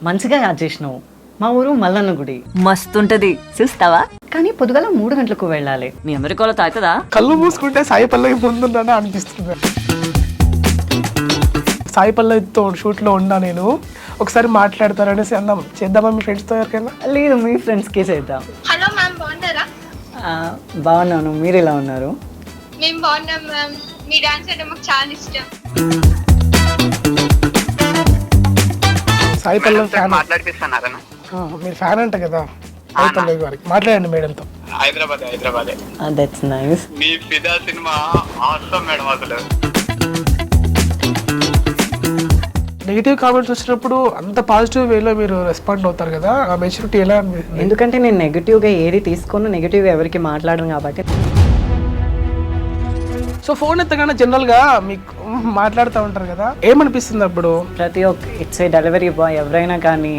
మంచిగా యాడ్ చేసినావు. మా ఊరు మల్లన్న గుడి మస్తుంటది, చూస్తావా? కానీ పొద్దుగల 3 గంటలకు వెళ్ళాలి. మీ అమెరికాలో తాగుతుందా? కళ్ళు మూసుకుంటే సాయి పల్లవి ముందున్నానా అనిపిస్తుంది. సాయి పల్లవితో షూట్లో ఉన్నా నేను, ఒకసారి మాట్లాడతారనేసి అన్నాం. చేద్దామా మీ ఫ్రెండ్స్తో ఎవరికైనా? లేదు, మీ ఫ్రెండ్స్కే చేద్దాం. హలో మ్యామ్, బాగున్నారా? బాగున్నాను, మీరు ఎలా ఉన్నారు? మేము బాగున్నాం మ్యామ్. మీ డాన్స్ అంటే మాకు చాలా ఇష్టం. సాయి పల్లవి ఫ్యాన్. మాట్లాడిపిస్తున్నారా? మీరు ఫ్యాన్ అంట కదా సాయి పల్లవి గారికి, మాట్లాడండి మేడంతో. Hyderabad that's nice. మీ ఫిదా సినిమా ఆసమ్ మేడం. అసలు నెగిటివ్ కామెంట్స్ వచ్చినప్పుడు అంత పాజిటివ్ వేలో మీరు రెస్పాండ్ అవుతారు కదా, ఆ మెచ్యూరిటీ ఎలా అనిపిస్తుంది? ఎందుకంటే నేను నెగిటివ్గా ఏది తీసుకోను, నెగిటివ్గా ఎవరికి మాట్లాడను కాబట్టి. సో ఫోన్ ఎత్తగానే జనరల్గా మీకు మాట్లాడుతూ ఉంటారు కదా, ఏమనిపిస్తుంది అప్పుడు? ప్రతి ఒక్క ఇట్స్ ఏ డెలివరీ బాయ్ ఎవరైనా కానీ,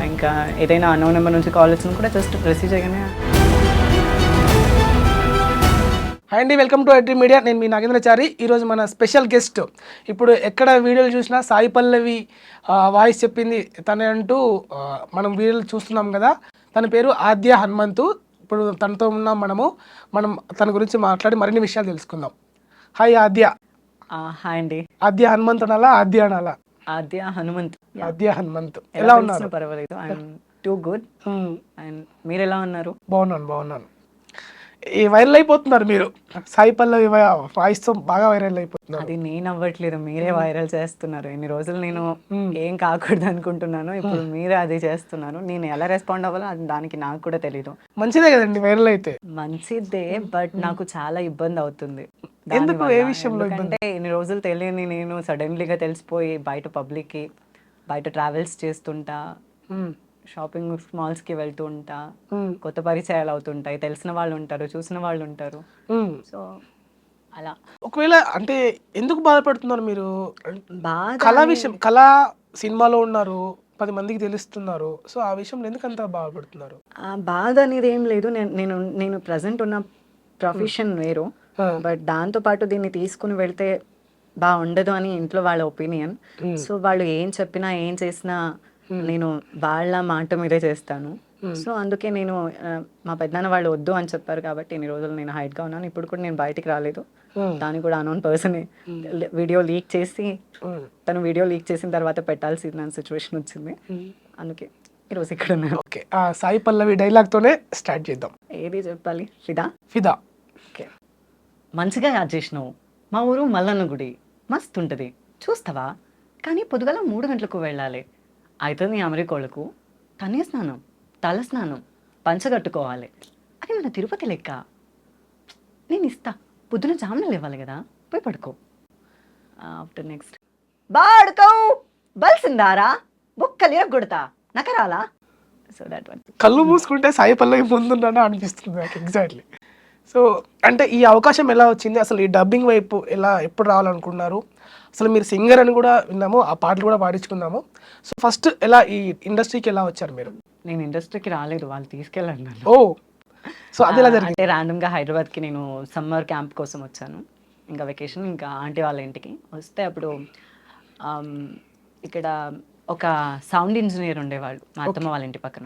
ఇంకా ఏదైనా అన్నోన్ నెంబర్ నుంచి కాల్ వచ్చినా కూడా జస్ట్ ప్రొసీజ్ చేయగానే. హాయ్ అండి, వెల్కమ్ టు ఐటీ మీడియా. నేను మీ నాగేంద్రచారి. ఈరోజు మన స్పెషల్ గెస్ట్. ఇప్పుడు ఎక్కడ వీడియోలు చూసినా సాయి పల్లవి వాయిస్ చెప్పింది తనే అంటూ మనం వీడియోలు చూస్తున్నాం కదా. తన పేరు ఆద్య హనుమంతు. ఇప్పుడు తనతో ఉన్నాం మనం తన గురించి మాట్లాడి మరిన్ని విషయాలు తెలుసుకుందాం. హాయ్ ఆద్య. హాయ్ అండి. ఆద్య హనుమంతు అనాలా, ఆద్య అనాలా? ఆద్య హనుమంత్. ఆద్య హనుమంతు. ఎలా ఉన్నారు? పర్వాలేదు, ఐఎమ్ టూ గుడ్. అండ్ మీరు ఎలా ఉన్నారు? బాగున్నాను. ఈ వైరల్ అయిపోతున్నారు మీరు, సాయి పల్లవి వాయిస్తో బాగా వైరల్ అయిపోతున్నారు. అది నేను అవ్వట్లేదు, మీరే వైరల్ చేస్తున్నారు. ఇన్ని రోజులు నేను ఏం కాకూడదు అనుకుంటున్నాను, ఇప్పుడు మీరే అది చేస్తున్నారు. నేను ఎలా రెస్పాండ్ అవ్వాలో అది దానికి నాకు కూడా తెలీదు. మంచిదే కదండి వైరల్ అయితే. మంచిదే, బట్ నాకు చాలా ఇబ్బంది అవుతుంది. ఎందుకు? ఏ విషయంలో? అంటే ఇన్ని రోజులు తెలియని నేను సడన్లీగా తెలిసిపోయి బయట ట్రావెల్స్ చేస్తుంటా, షాపింగ్ మాల్స్కి వెళ్తూ ఉంటా, కొత్త పరిచయాలు అవుతుంటాయి, తెలిసిన వాళ్ళు ఉంటారు, చూసిన వాళ్ళు ఉంటారు. సో అలా. ఒకవేళ అంటే ఎందుకు బాధపడుతున్నారు మీరు? బాధ కళా సినిమాలో ఉన్నారు, 10 మందికి తెలుస్తున్నారు. సో ఆ విషయంలో ఎందుకు అంత బాధపడుతున్నారు? బాధ అనేది ఏం లేదు. నేను ప్రజెంట్ ఉన్న ప్రొఫెషన్ వేరు, బట్ దాంతో పాటు దీన్ని తీసుకుని వెళ్తే బాగుండదు అని ఇంట్లో వాళ్ళ ఒపీనియన్. సో వాళ్ళు ఏం చెప్పినా ఏం చేసినా నేను వాళ్ళ మాట మీదే చేస్తాను. సో అందుకే నేను మా పెద్దనాన్న వాళ్ళు వద్దు అని చెప్పారు కాబట్టి ఇన్ని రోజులు నేను హైట్గా ఉన్నాను. ఇప్పుడు కూడా నేను బయటికి రాలేదు. దాన్ని కూడా అనోన్ పర్సన్ వీడియో లీక్ చేసి, తను వీడియో లీక్ చేసిన తర్వాత పెట్టాల్సిన సిచ్యువేషన్ వచ్చింది. అందుకే ఈరోజు ఇక్కడ ఉన్నాను. ఓకే, సాయి పల్లవి డైలాగ్తోనే స్టార్ట్ చేద్దాం. ఏది చెప్పాలి? ఫిదా. ఓకే. మంచిగా యాడ్ చేసినావు. మా ఊరు మల్లన్న గుడి మస్తుంటుంది, చూస్తావా? కానీ పొద్దుగల 3 గంటలకు వెళ్ళాలి. అయితే నీ అమెరికోళ్ళకు కన్య స్నానం, తల స్నానం, పంచగట్టుకోవాలి. అది మన తిరుపతి లెక్క. నేను ఇస్తా, పొద్దున జామునలు ఇవ్వాలి కదా, పోయి పడుకో. ఆఫ్టర్ నెక్స్ట్ బాడుకో బల్సిందారా బొక్కలి కొడతా నకరాలా. So that one. కళ్ళు మూసుకుంటే సాయి పల్లవి ముందున్నానా అనిపిస్తుంది నాకు ఎగ్జాక్ట్లీ. సో అంటే ఈ అవకాశం ఎలా వచ్చింది? అసలు ఈ డబ్బింగ్ వైపు ఎప్పుడు రావాలనుకున్నారు? అసలు మీరు సింగర్ అని కూడా విన్నాము, ఆ పాటలు కూడా పాడించుకున్నాము. సో ఫస్ట్ ఎలా ఈ ఇండస్ట్రీకి ఎలా వచ్చారు మీరు? నేను ఇండస్ట్రీకి రాలేదు, వాళ్ళు తీసుకెళ్ళండి నన్ను. ఓ, సో అది ఎలా జరిగింది? అంటే ర్యాండమ్గా హైదరాబాద్కి నేను సమ్మర్ క్యాంప్ కోసం వచ్చాను, ఇంకా వెకేషన్, ఇంకా ఆంటీ వాళ్ళ ఇంటికి వస్తే అప్పుడు ఇక్కడ ఒక సౌండ్ ఇంజనీర్ ఉండేవాళ్ళు మా అత్తమ్మ వాళ్ళ ఇంటి పక్కన.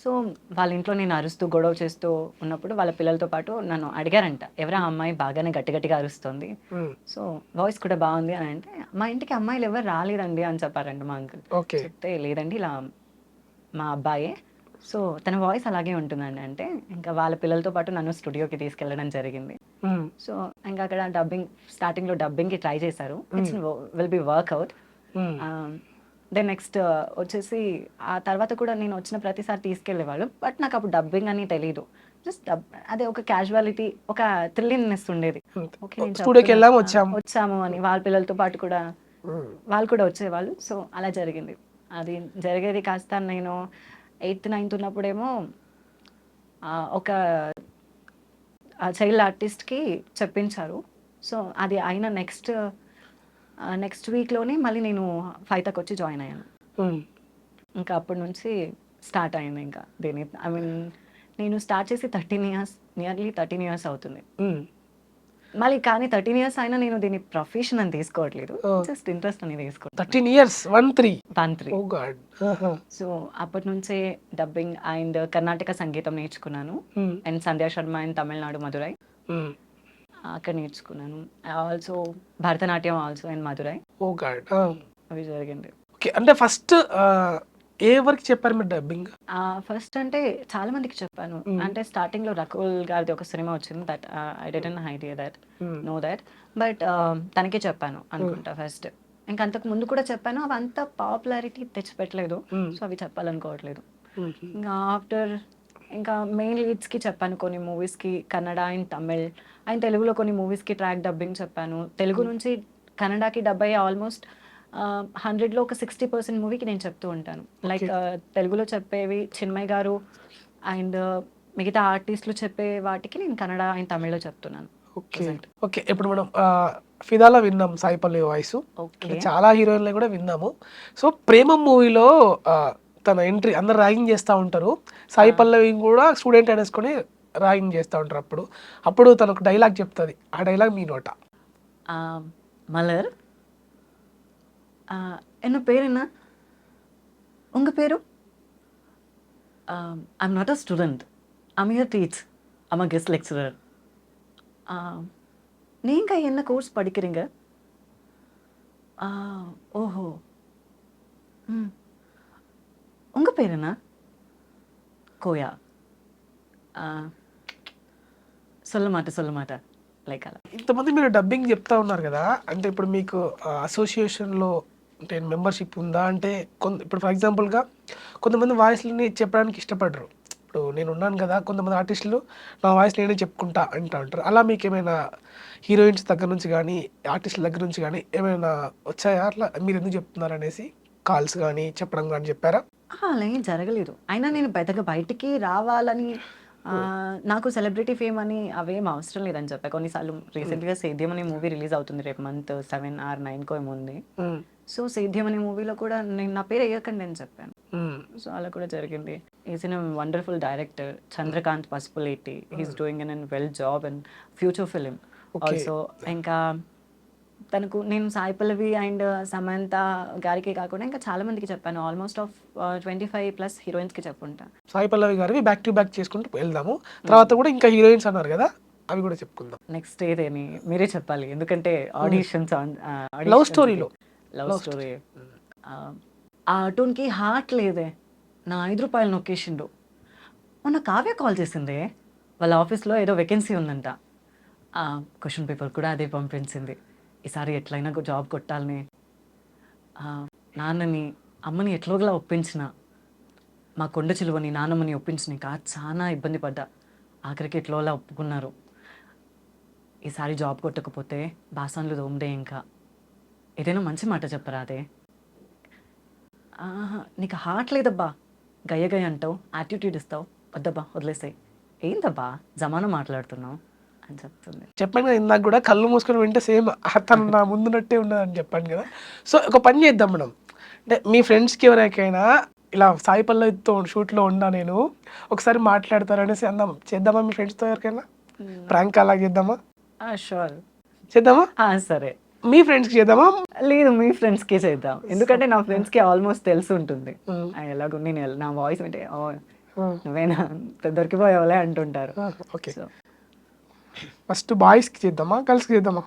సో వాళ్ళ ఇంట్లో నేను అరుస్తూ గొడవ చేస్తూ ఉన్నప్పుడు వాళ్ళ పిల్లలతో పాటు నన్ను అడిగారంట, ఎవరా అమ్మాయి బాగానే గట్టిగా అరుస్తుంది, సో వాయిస్ కూడా బాగుంది అని. అంటే మా ఇంటికి అమ్మాయిలు ఎవరు రాలేదండి అని చెప్పారంట మా అంకుల్. చెప్తే లేదండి ఇలా మా అబ్బాయే, సో తన వాయిస్ అలాగే ఉంటుందండి. అంటే ఇంకా వాళ్ళ పిల్లలతో పాటు నన్ను స్టూడియోకి తీసుకెళ్ళడం జరిగింది. సో ఇంకా అక్కడ స్టార్టింగ్లో డబ్బింగ్కి ట్రై చేశారు. It's will be workout. Then next వచ్చేసి ఆ తర్వాత కూడా నేను వచ్చిన ప్రతిసారి తీసుకెళ్ళేవాళ్ళు, బట్ నాకు అప్పుడు డబ్బింగ్ అని తెలీదు. జస్ట్ అదే ఒక క్యాజువాలిటీ, ఒక థ్రిల్లింగ్నెస్ ఉండేది. ఓకే వచ్చాము అని వాళ్ళ పిల్లలతో పాటు కూడా వాళ్ళు కూడా వచ్చేవాళ్ళు. సో అలా జరిగింది. అది జరిగేది కాస్త నేను 8th 9th ఉన్నప్పుడేమో ఒక చైల్డ్ ఆర్టిస్ట్కి చెప్పించారు. సో అది అయిన నెక్స్ట్ వీక్లోనే మళ్ళీ నేను ఫైతకు వచ్చి జాయిన్ అయ్యాను. ఇంకా అప్పటి నుంచి స్టార్ట్ అయింది ఇంకా దీని. నేను స్టార్ట్ చేసి 13 years, నియర్లీ 13 years అవుతుంది. మళ్ళీ కానీ 13 ఇయర్స్ అయినా నేను దీన్ని ప్రొఫెషన్ అని తీసుకోవట్లేదు, Oh. జస్ట్ ఇంట్రెస్ట్ అని తీసుకుంటాను. 13 years 1-3. తంత్రి. Oh God. సో అప్పటి నుంచే డబ్బింగ్ అండ్ కర్ణాటక సంగీతం నేర్చుకున్నాను. అండ్ సంధ్యా శర్మ ఇన్ తమిళనాడు మధురై అక్కడ నేర్చుకున్నాను. Also Bharatanatyam also in Madurai. Oh God. అవి జరిగింది. ఓకే, అంటే ఫస్ట్ ఏ వరకు చెప్పారు మీరు డబ్బింగ్? ఫస్ట్ అంటే చాలా మందికి చెప్పాను. అంటే స్టార్టింగ్ లో రకుల్ గారిది ఒక సినిమా వచ్చింది, that I didn't idea that know that, but తనకే చెప్పాను అనుకుంటా ఫస్ట్. ఇంకా అంతకు ముందు కూడా చెప్పాను, అవి అంత పాపులారిటీ తెచ్చిపెట్టలేదు, సో అవి చెప్పాలనుకోవట్లేదు. ఇంకా ఆఫ్టర్ ఇంకా మెయిన్ లీడ్స్కి చెప్పాను కొన్ని మూవీస్కి, కన్నడ అండ్ తమిళ్ అండ్ తెలుగులో కొన్ని మూవీస్కి ట్రాక్ డబ్బింగ్ చెప్పాను. తెలుగు నుంచి కన్నడకి డబ్ అయ్యే ఆల్మోస్ట్ 100లో ఒక 60% మూవీకి నేను చెప్తూ ఉంటాను. లైక్ తెలుగులో చెప్పేవి చిన్మయ్ గారు అండ్ మిగతా ఆర్టిస్టులు చెప్పే వాటికి నేను కన్నడ అండ్ తమిళ్లో చెప్తున్నాను. ఓకే ఓకే, ఇప్పుడు మనం ఫిదాలో విన్నాం సాయి పల్లవి వాయిస్, ఓకే. చాలా హీరోయిన్లు కూడా విన్నాము. సో ప్రేమం మూవీలో తన ఎంట్రీ అందరు ర్యాగింగ్ చేస్తూ ఉంటారు, సాయి పల్లవి కూడా స్టూడెంట్ అనేసుకొని ర్యాగింగ్ చేస్తూ ఉంటారు. అప్పుడు తనకు డైలాగ్ చెప్తుంది, ఆ డైలాగ్ మీ నోట. మలర్ என்ன பேர் என்ன? உங்கள் பேரு? I'm not a student, I'm here teach, I'm a guest lecturer. நீங்கள் என்ன கோர்ஸ் படிக்கிறீங்க? ஓஹோ, ம், உங்கள் பேர் என்ன? கோயா. சொல்ல மாட்டேன் లైక్ అలా. ఇంతమంది మీరు డబ్బింగ్ చెప్తా ఉన్నారు కదా, అంటే ఇప్పుడు మీకు అసోసియేషన్లో అంటే మెంబర్షిప్ ఉందా? అంటే ఇప్పుడు ఫర్ ఎగ్జాంపుల్గా కొంతమంది వాయిస్లని చెప్పడానికి ఇష్టపడరు. ఇప్పుడు నేను ఉన్నాను కదా, కొంతమంది ఆర్టిస్టులు నా వాయిస్ నేనే చెప్పుకుంటా అంటూ ఉంటారు. అలా మీకు ఏమైనా హీరోయిన్స్ దగ్గర నుంచి కానీ ఆర్టిస్టుల దగ్గర నుంచి కానీ ఏమైనా వచ్చాయా? అట్లా మీరు ఎందుకు చెప్తున్నారు అనేసి కాల్స్ కానీ చెప్పడం కానీ చెప్పారా? అలా ఏం జరగలేదు. అయినా నేను పెద్దగా బయటికి రావాలని నాకు సెలబ్రిటీ ఫేమ్ అని అవేం అవసరం లేదని చెప్పా కొన్నిసార్లు. రీసెంట్గా సేద్యం అనే మూవీ రిలీజ్ అవుతుంది రేపు మంత్ 7 or 9 ఏమో ఉంది. సో సేద్యం అనే మూవీలో కూడా నేను నా పేరు వేయకండి అని చెప్పాను. సో అలా కూడా జరిగింది. Is in wonderful director Chandrakanth Pasupuleti, he's doing an well job and future film also. ఇంకా తనకు నేను సాయి పల్లవి అండ్ సమంత గారికి కాకుండా ఇంకా చాలా మందికి చెప్పాను. ఆల్మోస్ట్ ఆఫ్ 25+ హీరోయిన్స్కి చెప్పుంటా. సాయి పల్లవి గారివి బ్యాక్ టు బ్యాక్ చేసుకుంటూ వెళ్దాము. తర్వాత కూడా ఇంకా హీరోయిన్స్ అన్నారు కదా, అవి కూడా చెప్పుకుందాం. నెక్స్ట్ ఏదేని మీరే చెప్పాలి, ఎందుకంటే ఆడిషన్స్ లవ్ స్టోరీలో లవ్ స్టోరీ ఆ అటూన్కి హార్ట్ లేదే, నా 5 రూపాయలు నొక్కేసిండు. మొన్న కావ్య కాల్ చేసింది, వాళ్ళ ఆఫీస్లో ఏదో వేకెన్సీ ఉందంట. క్వశ్చన్ పేపర్ కూడా అదే పంపించింది. ఈసారి ఎట్లయినా జాబ్ కొట్టాలని నాన్నని అమ్మని ఎట్లోగలా ఒప్పించిన, మా కొండ చిలువని నాన్నమ్మని ఒప్పించిన ఇంకా చాలా ఇబ్బంది పడ్డా, ఆఖరికి ఎట్లోలా ఒప్పుకున్నారు. ఈసారి జాబ్ కొట్టకపోతే బాసాన్లు తోమడే, ఇంకా ఏదైనా మంచి మాట చెప్పరా అదే. నీకు హార్ట్ లేదబ్బా, గయ్య అంటావు, యాటిట్యూడ్ ఇస్తావు, వద్దబ్బా వదిలేసాయి, ఏందబ్బా జమానా మాట్లాడుతున్నావు అని చెప్తుంది. చెప్పాను కదా ఇందాక కూడా, కళ్ళు మూసుకొని వింటే సేమ్ తను నా ముందున్నట్టే ఉన్నదని చెప్పాను కదా. సో ఒక పని చేద్దాం మనం, అంటే మీ ఫ్రెండ్స్కి ఎవరికైనా ఇలా సాయి పల్లవితో షూట్లో ఉన్నా నేను ఒకసారి మాట్లాడతారనేసి అందాం, చేద్దామా మీ ఫ్రెండ్స్తో ఎవరికైనా ప్రాంక్ అలా చేద్దామా? షూర్ చేద్దామా? సరే. మీ ఫ్రెండ్స్కి చేద్దామా? లేదు, మీ ఫ్రెండ్స్కి చేద్దాం, ఎందుకంటే నా ఫ్రెండ్స్కి ఆల్మోస్ట్ తెలిసి ఉంటుంది ఎలాగో నేను నా వాయిస్ వింటే నువ్వేనా దొరికిపోయావులే అంటుంటారు. ఓకే, ఫస్ట్ బాయ్స్కి చేద్దామా గర్ల్స్కి చేద్దామా?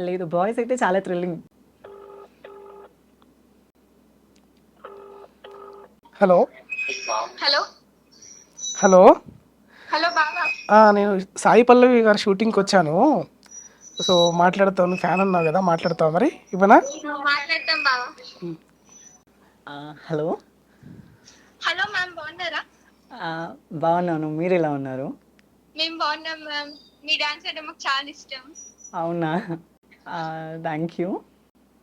లేదు, బాయ్స్ అయితే చాలా thrilling. Hello hello hello hello బాబా. నేను సాయి పల్లవి గారి షూటింగ్కి వచ్చాను. సో మాట్లాడతాను, ఫ్యాన్ అన్నావు కదా, మాట్లాడతావు మరి ఇవ్వనా? మాట్లాడతాం బాబా. హలో హలో మ్యామ్, బాగున్నారా? బాగున్నాను, మీరు ఎలా ఉన్నారు? మేము బాగున్నాం మ్యామ్. మీ డాన్స్ అంటే మాకు చాలా ఇష్టం. అవునా, thank you.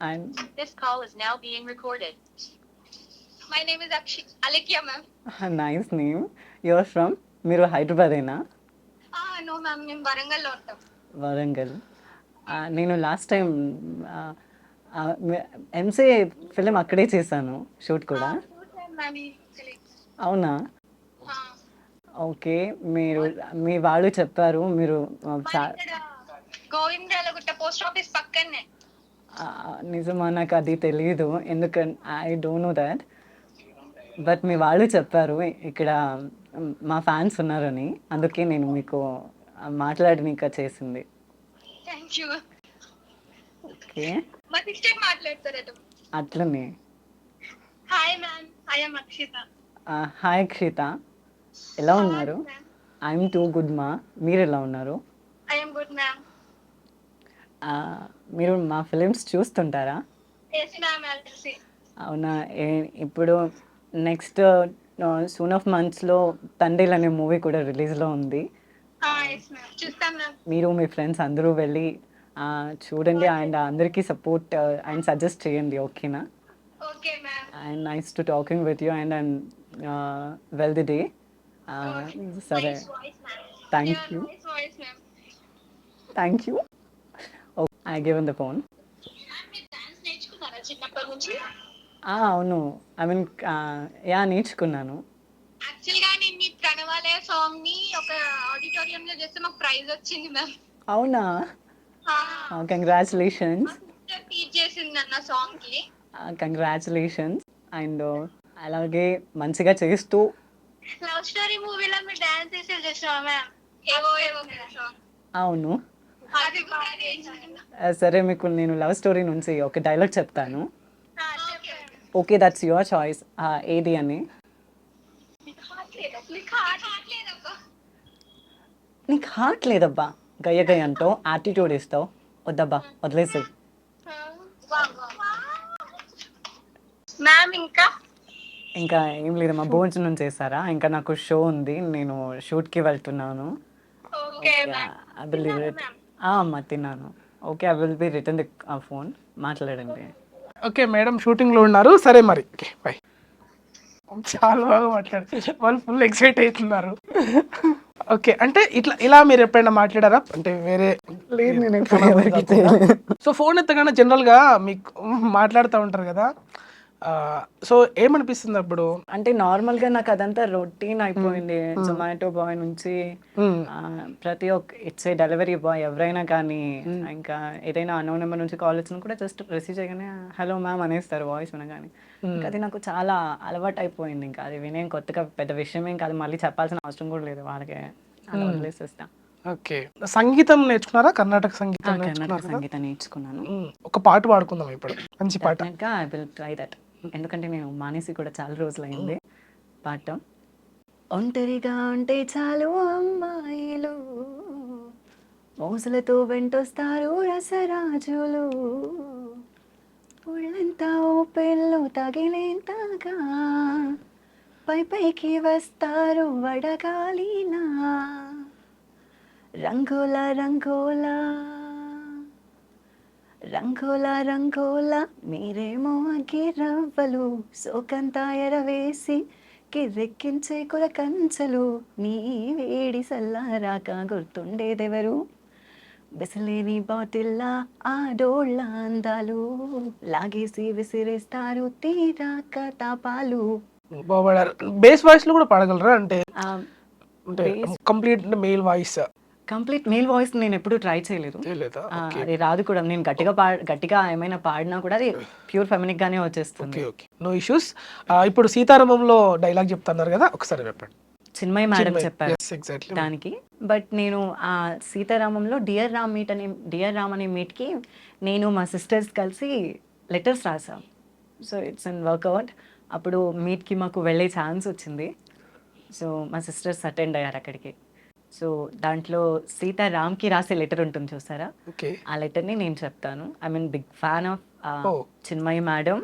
And This call is now being recorded. My name is Alekia ma'am. Nice name. Your from? మీరు హైదరాబాదేనా? No ma'am, మేము వరంగల్లో ఉంటాం. వరంగల్. నేను లాస్ట్ టైం ఎంసీఏ ఫిలిం అక్కడే చేశాను, షూట్ కూడా. అవునా, ఓకే. మీరు మీ వాళ్ళు చెప్పారు మీరు గోవిందరాలగుట్ట పోస్ట్ ఆఫీస్ పక్కనే. నిజమా, నాకు అది తెలియదు, ఎందుకంటే I don't know that. But మీ వాళ్ళు చెప్పారు ఇక్కడ మా ఫ్యాన్స్ ఉన్నారని, అందుకే నేను మీకు మాట్లాడనీక చేసింది. Thank you. ఓకే, మా సిస్టర్ మాట్లాడతారట. అట్లనే. Hi ma'am, I'm Akshita. Hi Akshita, ఎలా ఉన్నారు? ఐఎమ్ టూ గుడ్ మా, మీరు ఎలా ఉన్నారు? I'm good ma'am. మీరు మా ఫిలిమ్స్ చూస్తుంటారా? ఎస్ మ్యామ్, ఎల్సి. అవునా, ఇప్పుడు నెక్స్ట్ సూన్ ఆఫ్ మంత్స్లో తండ్రిలు అనే మూవీ కూడా రిలీజ్లో ఉంది. ఎస్ మ్యామ్, చూస్తాం మ్యామ్. మీరు మీ ఫ్రెండ్స్ అందరూ వెళ్ళి చూడండి అండ్ అందరికీ సపోర్ట్ అండ్ సజెస్ట్ చేయండి, ఓకేనా? Okay ma'am. And nice to talking with you and and well the day. సరే, thank you, nice voice ma'am. Thank you. I given the phone. Ma'am, మీరు dance నేర్చుకున్నారా చిన్నప్పటి నుంచి? అవును, ఐ మీన్ నేర్చుకున్నాను. Actual గా నేను మీ ప్రణవాలయ సాంగ్ ని ఒక ఆడిటోరియం లో చేస్తే మాకు ప్రైజ్ వచ్చింది మ్యామ్. అవునా, కంగ్రాచులేషన్స్. టీచ్ చేసింది అన్న సాంగ్ కి. కంగ్రాచులేషన్స్. అండ్ అలాగే మంచిగా చేస్తూ. లవ్ స్టోరీ మూవీలో మీరు డాన్స్ చేసేసావా మ్యామ్? ఏవో ఏవో సాంగ్. అవును. అది కూడా చేశాను. సరే, మీకు నేను లవ్ స్టోరీ నుంచి ఒక డైలాగ్ చెప్తాను. చెప్పండి. Okay, that's your choice. ఏది అని. నీకు హార్ట్ లేదబ్బా, గయ్య గయ్య అంటావు, యాటిట్యూడ్ ఇస్తావు, వద్దబ్బా, వదిలేసావు. మ్యామ్ ఇంకా ఏం లేదమ్మా, భోజనం చేశారా? ఇంకా నాకు షో ఉంది, నేను షూట్కి వెళ్తున్నాను. ఓకే ఐ విల్ అమ్మా, తిన్నాను. Okay, I will be return the phone, మాట్లాడండి. ఓకే మేడం, షూటింగ్లో ఉన్నారు. సరే మరి, ఓకే బాయ్. చాలా బాగా మాట్లాడారు, వాళ్ళు ఫుల్ ఎక్సైట్ అవుతున్నారు. ఓకే, అంటే ఇలా మీరు ఎప్పుడైనా మాట్లాడారా? అంటే వేరే లేదు, నేను సో ఫోన్ ఎత్తగానే జనరల్గా మీకు మాట్లాడుతూ ఉంటారు కదా, సో ఏమనిపిస్తుంది అప్పుడు? అంటే నార్మల్గా నాకు అదంతా రొటీన్ అయిపోయింది. జొమాటో బాయ్ నుంచి ప్రతి ఒక్క ఇచ్చే డెలివరీ బాయ్ ఎవరైనా కానీ, ఇంకా ఏదైనా అన్నోన్ నెంబర్ నుంచి కాల్ వచ్చినా కూడా జస్ట్ రిసీవ్ చేయగానే హలో మ్యామ్ అనేస్తారు వాయిస్ వినగానే. ఇంకా అది నాకు చాలా అలవాటు అయిపోయింది. ఇంకా అది వినే కొత్తగా పెద్ద విషయం ఏం కాదు, మళ్ళీ చెప్పాల్సిన అవసరం కూడా లేదు వాళ్ళకి, అలా వదిలేసేస్తా. ఓకే, సంగీతం నేర్చుకున్నారా? కర్ణాటక సంగీతం కర్ణాటక నేర్చుకున్నారా? సంగీతం నేర్చుకున్నాను. ఒక పాట పాడుకుందాం ఇప్పుడు, మంచి పాట. డెఫినెట్గా ఐ విల్ ట్రై దట్, ఎందుకంటే నేను మానేసి కూడా చాలా రోజులైంది పాడటం. ఒంటరిగా ఉంటే చాలు అమ్మాయిలు, మోజులతో వెంటొస్తారు రసరాజులు, ఒళ్ళంతా ఓ పెళ్ళు తగిలేంతగా, పై పైకి వస్తారు వడగాలిలా, రంగుల రంగుల రంగుల రంగుల మీరేమో అగ్గిరవ్వలు, సోకంతా ఎరవేసి కిర్రెక్కించే కుల కంచెలు, నీ వేడి సల్లారాక గుర్తుండేదెవరు, బెసలేని బాటిల్లా ఆడోళ్ళ అందాలు, లాగేసి విసిరేస్తారు తీరాక తాపాలు. బాగుపడారు. బేస్ వాయిస్ లో కూడా పాడగలరా? అంటే అంటే Bass- complete male voice? Complete male voice నేను ఎప్పుడు ట్రై చేయలేదు. లేదా? అది రాదు కూడా. నేను గట్టిగా ఏమైనా పాడినా కూడా అది ప్యూర్ ఫెమినిక్ గానే వచ్చేస్తుంది. Okay okay, no issues. ఇప్పుడు సీతారామంలో డైలాగ్ చెప్తున్నారు కదా, ఒకసారి చెప్పండి. చిన్మయి మేడం చెప్పారు ఎగ్జాక్ట్లీ దానికి. బట్ నేను ఆ సీతారామంలో డియర్ రామ్ అనే మీట్కి నేను మా సిస్టర్స్ కలిసి లెటర్స్ రాసాం. So it's in workout. అప్పుడు మీట్కి మాకు వెళ్ళే ఛాన్స్ వచ్చింది. సో మా సిస్టర్స్ అటెండ్ అయ్యారు అక్కడికి. సో దాంట్లో సీతారామ్కి రాసే లెటర్ ఉంటుంది చూసారా, ఓకే. ఆ లెటర్ని నేను చెప్తాను. I mean big fan of Chinmayi madam,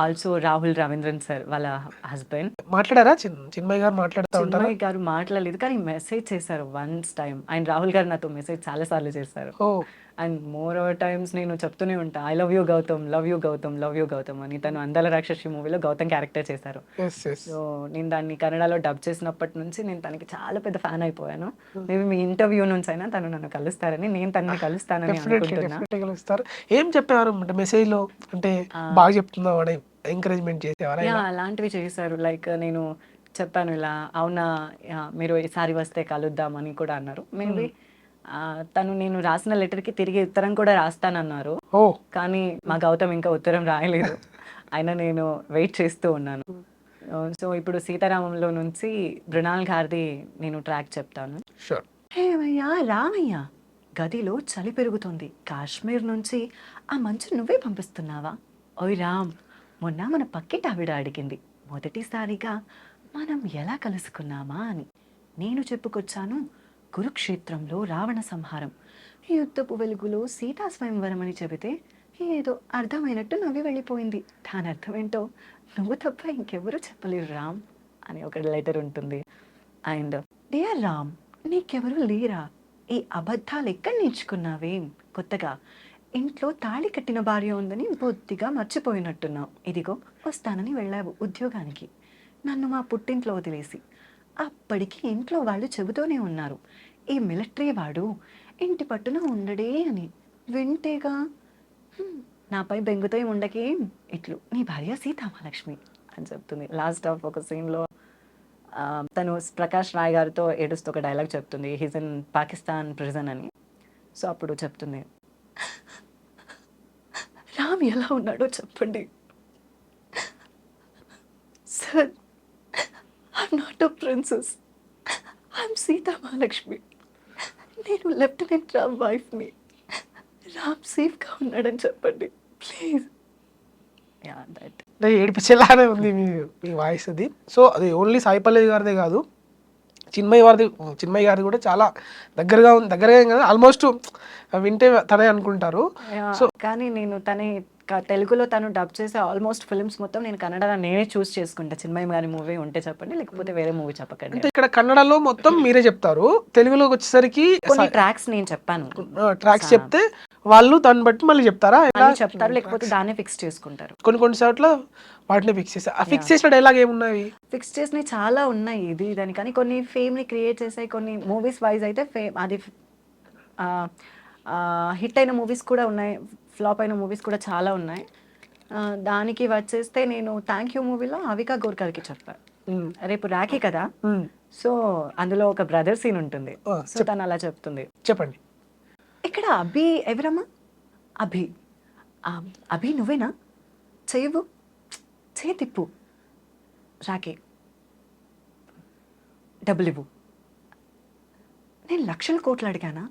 also Rahul Ravindran sir వాళ్ళ హస్బెండ్. మాట్లాడారా? చిన్మయి గారు మాట్లాడుతూ ఉంటారా? చిన్మయి గారు మాట్లాడలేదు, కానీ మెసేజ్ చేశారు వన్స్ టైం. అండ్ రాహుల్ గారు నాతో మెసేజ్ చాలా సార్లు చేశారు. అండ్ మోర్ ఓవర్ టైమ్స్ నేను చెప్తూనే ఉంటా, I love you Gautham, love you Gautham, love you Gautham అని. తను అందాల రాక్షసి మూవీలో గౌతమ్ క్యారెక్టర్ చేశారు. సో నేను దాన్ని కన్నడలో డబ్ చేసినప్పటి నుంచి నేను తనకి చాలా పెద్ద ఫ్యాన్ అయిపోయాను. మేబీ మీ ఇంటర్వ్యూ నుంచి అయినా తను నన్ను కలుస్తారని, నేను తనని కలుస్తానని అనుకుంటున్నా. కలుస్తారు. ఏం చెప్పేవారు అంటే మెసేజ్ లో? అంటే బాగా చెప్తుందా, ఎంకరేజ్మెంట్ చేసేవారా? అలాంటివి చేశారు. లైక్ నేను చెప్పాను ఇలా, అవునా మీరు ఈసారి వస్తే కలుద్దామని కూడా అన్నారు. మేబీ తను నేను రాసిన లెటర్కి తిరిగి ఉత్తరం కూడా రాస్తానన్నారు. ఓ కానీ మా గౌతమ్ ఇంకా ఉత్తరం రాయలేదు. అయినా నేను వెయిట్ చేస్తూ ఉన్నాను. సో ఇప్పుడు సీతారామంలో నుంచి మృణాల్ గారిది నేను ట్రాక్ చెప్తాను. షూర్. ఏమయ్యా రామయ్య, గదిలో చలి పెరుగుతుంది. కాశ్మీర్ నుంచి ఆ మంచు నువ్వే పంపిస్తున్నావా? ఓయ్ రామ్, మొన్న మన పక్కింటి ఆవిడ అడిగింది మొదటిసారిగా మనం ఎలా కలుసుకున్నామా అని. నేను చెప్పుకొచ్చాను కురుక్షేత్రంలో రావణ సంహారం, యుద్ధపు వెలుగులో సీతా స్వయంవరం అని చెబితే ఏదో అర్థమైనట్టు నవ్వి వెళ్ళిపోయింది. దాని అర్థమేంటో నువ్వు తప్ప ఇంకెవరూ చెప్పలేరు రామ్ అని ఒక లెటర్ ఉంటుంది. అండ్ డియర్ రామ్, నీకెవరు లేరా? ఈ అబద్ధాలు ఎక్కడ నేర్చుకున్నావేం కొత్తగా? ఇంట్లో తాళి కట్టిన భార్య ఉందని బొత్తిగా మర్చిపోయినట్టున్నావు. ఇదిగో వస్తానని వెళ్ళావు ఉద్యోగానికి, నన్ను మా పుట్టింట్లో వదిలేసి. అప్పటికి ఇంట్లో వాళ్ళు చెబుతూనే ఉన్నారు, ఈ మిలిటరీ వాడు ఇంటి పట్టున ఉండడే అని. వింటేగా నాపై బెంగుతో ఉండకేం, ఇట్లు నీ భార్య సీతామహాలక్ష్మి అని చెప్తుంది. లాస్ట్ ఆఫ్ ఒక సీన్లో తను ప్రకాష్ రాయ్ గారితో ఏడుస్తూ ఒక డైలాగ్ చెప్తుంది, హీజ్ ఇన్ పాకిస్తాన్ ప్రిజన్ అని. సో అప్పుడు చెప్తుంది, రామ్ ఎలా ఉన్నాడో చెప్పండి sir. I'm not a princess, I'm Sita Mahalakshmi. నేను లెఫ్టినెంట్ రామ్ వైఫ్ని. రామ్ సేఫ్గా ఉన్నాడని చెప్పండి ప్లీజ్. Yeah that. అంటే ఏడిపించేలానే ఉంది మీ వాయిస్ అది. సో అది ఓన్లీ సాయి పల్లవి గారిదే కాదు, చిన్మయి గారిది కూడా చాలా దగ్గరగా ఉంది. దగ్గరగా ఏం కదా, ఆల్మోస్ట్ వింటే తనే అనుకుంటారు. సో కానీ నేను తెలుగులో తను డబ్ చేసే ఆల్మోస్ట్ ఫిల్మ్స్ మొత్తం నేను కన్నడలో నేనే చూస్ చేసుకుంటా. చిన్మయి గారి మూవీ ఉంటే చెప్పండి, లేకపోతే వేరే మూవీ చెప్పకండి. అంటే ఇక్కడ కన్నడలో మొత్తం మీరే చెప్తారు, తెలుగులోకి వచ్చేసరికి కొన్ని ట్రాక్స్ నేను చెప్పాను, ట్రాక్స్ చెప్తే వాళ్ళు దాన్ని బట్టి మళ్ళీ చెప్తారా? మళ్ళీ చెప్తారు, లేకపోతే దాన్ని ఫిక్స్ చేసుకుంటారు. కొన్ని చోట్ల వాటిని ఫిక్స్ చేస్తారు. ఆ ఫిక్స్ చేసిన డైలాగ్ ఏమున్నాయి? ఫిక్స్ చేసినవి చాలా ఉన్నాయి ఇది దాని, కానీ కొన్ని ఫేమ్ని క్రియేట్ చేసాయి. కొన్ని మూవీస్ వైజ్ అయితే అది హిట్ అయిన మూవీస్ కూడా ఉన్నాయి, ఫ్లాప్ అయిన మూవీస్ కూడా చాలా ఉన్నాయి. దానికి వచ్చేస్తే నేను థ్యాంక్ యూ మూవీలో అవికా గోర్కర్కి చెప్పాను. రేపు రాఖీ కదా, సో అందులో ఒక బ్రదర్ సీన్ ఉంటుంది. సో తను అలా చెప్తుంది, చెప్పండి. ఇక్కడ అభి ఎవరమ్మా? అభి నువ్వేనా? చెయ్యవు, చేయి తిప్పు, రాఖీ డబ్బులు ఇవ్వు. నేను లక్షల కోట్లు అడిగానా?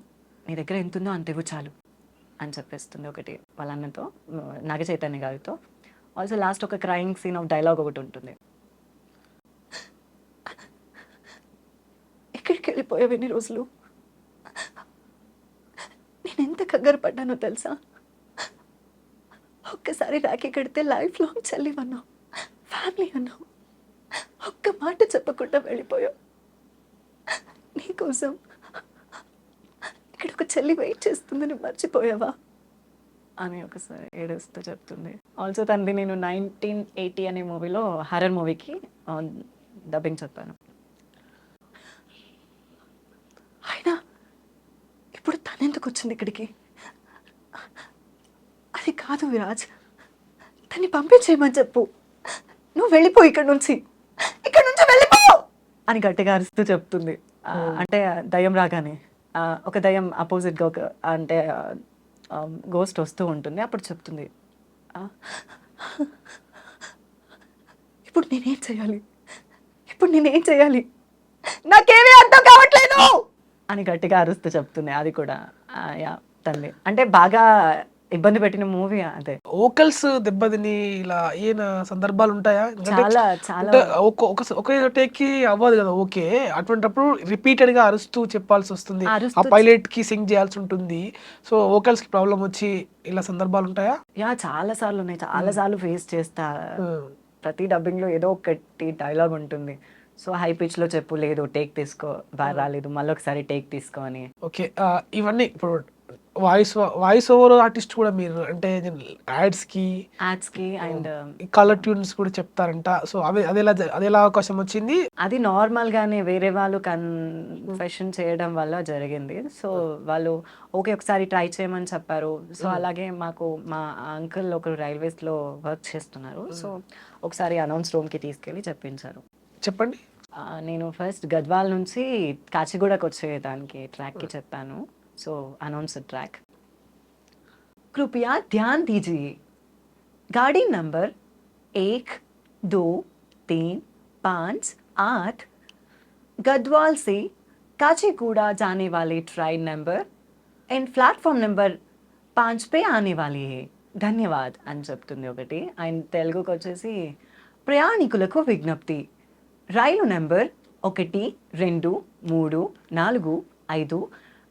నీ దగ్గర ఎంత ఉందో అంత ఇవ్వు చాలు అని చెప్పేస్తుంది ఒకటి వాళ్ళ అన్నతో, నాగ చైతన్య గారితో. ఆల్సో లాస్ట్ ఒక క్రైయింగ్ సీన్ ఆఫ్ డైలాగ్ ఒకటి ఉంటుంది, ఎక్కడికి వెళ్ళిపోయావు ఎన్ని రోజులు? నేను ఎంత కంగారు పడ్డానో తెలుసా? ఒక్కసారి రాఖీ కడితే లైఫ్ లాంగ్ చెల్లి అన్నావు, ఫ్యామిలీ అన్నావు, ఒక్క మాట చెప్పకుండా వెళ్ళిపోయావు. నీకోసం ఇక్కడ ఒక చెల్లి వెయిట్ చేస్తుందని మర్చిపోయావా అని ఒకసారి ఏడుస్తూ చెప్తుంది. ఆల్సో తండ్రి నేను 1980 అనే మూవీలో హర్రర్ మూవీకి డబ్బింగ్ చెప్పాను. అయినా ఇప్పుడు తనెందుకు వచ్చింది ఇక్కడికి? అది కాదు విరాజ్, తన్ని పంపించేయమని చెప్పు. నువ్వు వెళ్ళిపో ఇక్కడ నుంచి వెళ్ళిపో అని గట్టిగా అరుస్తూ చెప్తుంది. అంటే దయ్యం రాగానే ఒక దయ్యం అపోజిట్గా ఒక అంటే గోస్ట్ వస్తూ ఉంటుంది. అప్పుడు చెప్తుంది, ఇప్పుడు నేనేం చేయాలి? నాకేమీ అర్థం కావట్లేదు అని గట్టిగా అరుస్తూ చెప్తుంది. అది కూడా యా తండ్రి అంటే బాగా ఇబ్బంది పెట్టిన మూవీ అదే. ఓకల్స్ దెబ్బతిని ఇలా ఏనా సందర్భాలు ఉంటాయా? చాలా ఒకే టేక్ కి అవ్వదు కదా. ఓకే, అటువంటిప్పుడు రిపీటెడ్ గా అరుస్తూ చెప్పాల్సి వస్తుంది, ఆ పైలట్ కి సింగ్ చేయాల్సి ఉంటుంది. సో ఓకల్స్ కి ప్రాబ్లం వచ్చి ఇలా సందర్భాలు ఉంటాయా? యా చాలా సార్లు ఉన్నాయి, చాలా సార్లు ఫేస్ చేస్తా. ప్రతి డబ్బింగ్ లో ఏదో ఒకటి డైలాగ్ ఉంటుంది. సో హై పిచ్ లో చెప్పు, లేదు టేక్ తీసుకో, బాగా రాలేదు, మళ్ళీ ఒకసారి టేక్ తీసుకో అని. ఓకే, ఇవన్నీ ఇప్పుడు వాయిస్ ఓవర్ ఆర్టిస్ట్ కూడా మీరు అంటే యాడ్స్ కి అండ్ కలర్ ట్యూన్స్ కూడా చెప్తారంట. సో అదేలా అవకాశం వచ్చింది? అది నార్మల్ గానే వేరే వాళ్ళు కన్ఫెషన్ చేయడం వల్ల జరిగింది. సో వాళ్ళు ఓకే ఒకసారి ట్రై చేయమని చెప్పారు. సో అలాగే మాకు మా అంకుల్ ఒకరు రైల్వేస్ లో వర్క్ చేస్తున్నారు. సో ఒకసారి అనౌన్స్ రూమ్ కి తీసుకెళ్ళి చెప్పించారు. చెప్పండి. నేను ఫస్ట్ గద్వాల్ నుంచి కాచిగూడకు వచ్చేదానికి ట్రాక్కి చెప్పాను. సో అనౌన్స్ द ट्रैक कृपया ध्यान दीजिए गाड़ी नंबर 1 2 3 5 8 गढ़वाल से काचीगुड़ा जाने वाले train number and platform number 5 पे आने वाली है ధన్యవాద్ అని చెప్తుంది ఒకటి. ఆయన తెలుగుకి వచ్చేసి ప్రయాణికులకు విజ్ఞప్తి, రైలు నెంబర్ 1 2 3 4 5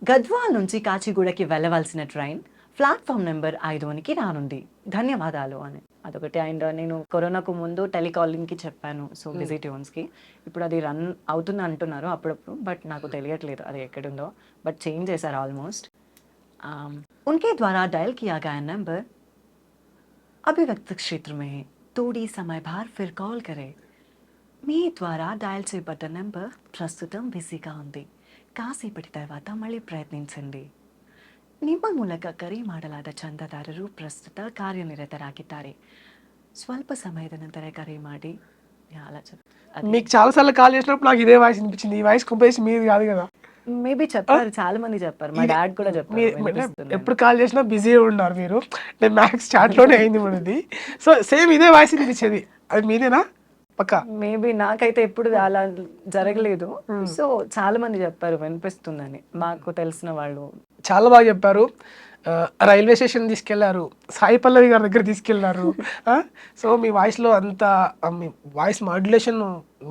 గద్వాల్ నుంచి కాచిగూడకి వెళ్ళవలసిన ట్రైన్ ప్లాట్ఫామ్ నెంబర్ 5కి రానుంది, ధన్యవాదాలు అని అదొకటి. అండ్ నేను కరోనాకు ముందు టెలికాలింగ్కి చెప్పాను, సో బిజీ ట్యూన్స్కి. ఇప్పుడు అది రన్ అవుతుంది అంటున్నారు అప్పుడప్పుడు, బట్ నాకు తెలియట్లేదు అది ఎక్కడుందో. బట్ చేంజ్ చేశారు ఆల్మోస్ట్. उनके द्वारा डायल किया गया नंबर అభివ్యక్త క్షేత్రం में थोड़ी समय बाद फिर कॉल करें. మీ ద్వారా డయల్ చేయబడ్డ నెంబర్ ప్రస్తుతం బిజీగా ఉంది, కాసేపటి తర్వాత మళ్ళీ ప్రయత్నించండి. ನಿಮ್ಮ ಮೂಲಕ ಕರೆ ಮಾಡಲಾದ ಚಂದಾದಾರರು ಪ್ರಸ್ತುತ ಕಾರ್ಯನಿರತರಾಗಿದ್ದಾರೆ, ಸ್ವಲ್ಪ ಸಮಯದ ನಂತರ ಕರೆ ಮಾಡಿ. అలా మీకు చాలాసార్లు కాల్ చేసినప్పుడు నాకు ఇదే వాయిస్ వినిపించింది. ఈ వాయిస్ కంపేసి మీది కాదు కదా? మేబీ చెప్పారు, చాలా మంది చెప్పారు, మా డాడ్ కూడా చెప్పారు. ఎప్పుడు కాల్ చేసినా బిజీ ఉన్నారు మీరు. నేను మ్యాక్స్ చాట్లోనే అయింది మనది. సో సేమ్ ఇదే వాయిస్ వినిపించేది, అది మీదేనా పక్కా? మేబీ నాకైతే ఎప్పుడు అలా జరగలేదు. సో చాలా మంది చెప్పారు వినిపిస్తుందని, మాకు తెలిసిన వాళ్ళు. చాలా బాగా చెప్పారు. రైల్వే స్టేషన్ తీసుకెళ్లారు, సాయి పల్లవి గారి దగ్గర తీసుకెళ్లారు. సో మీ వాయిస్లో అంత మీ వాయిస్ మాడ్యులేషన్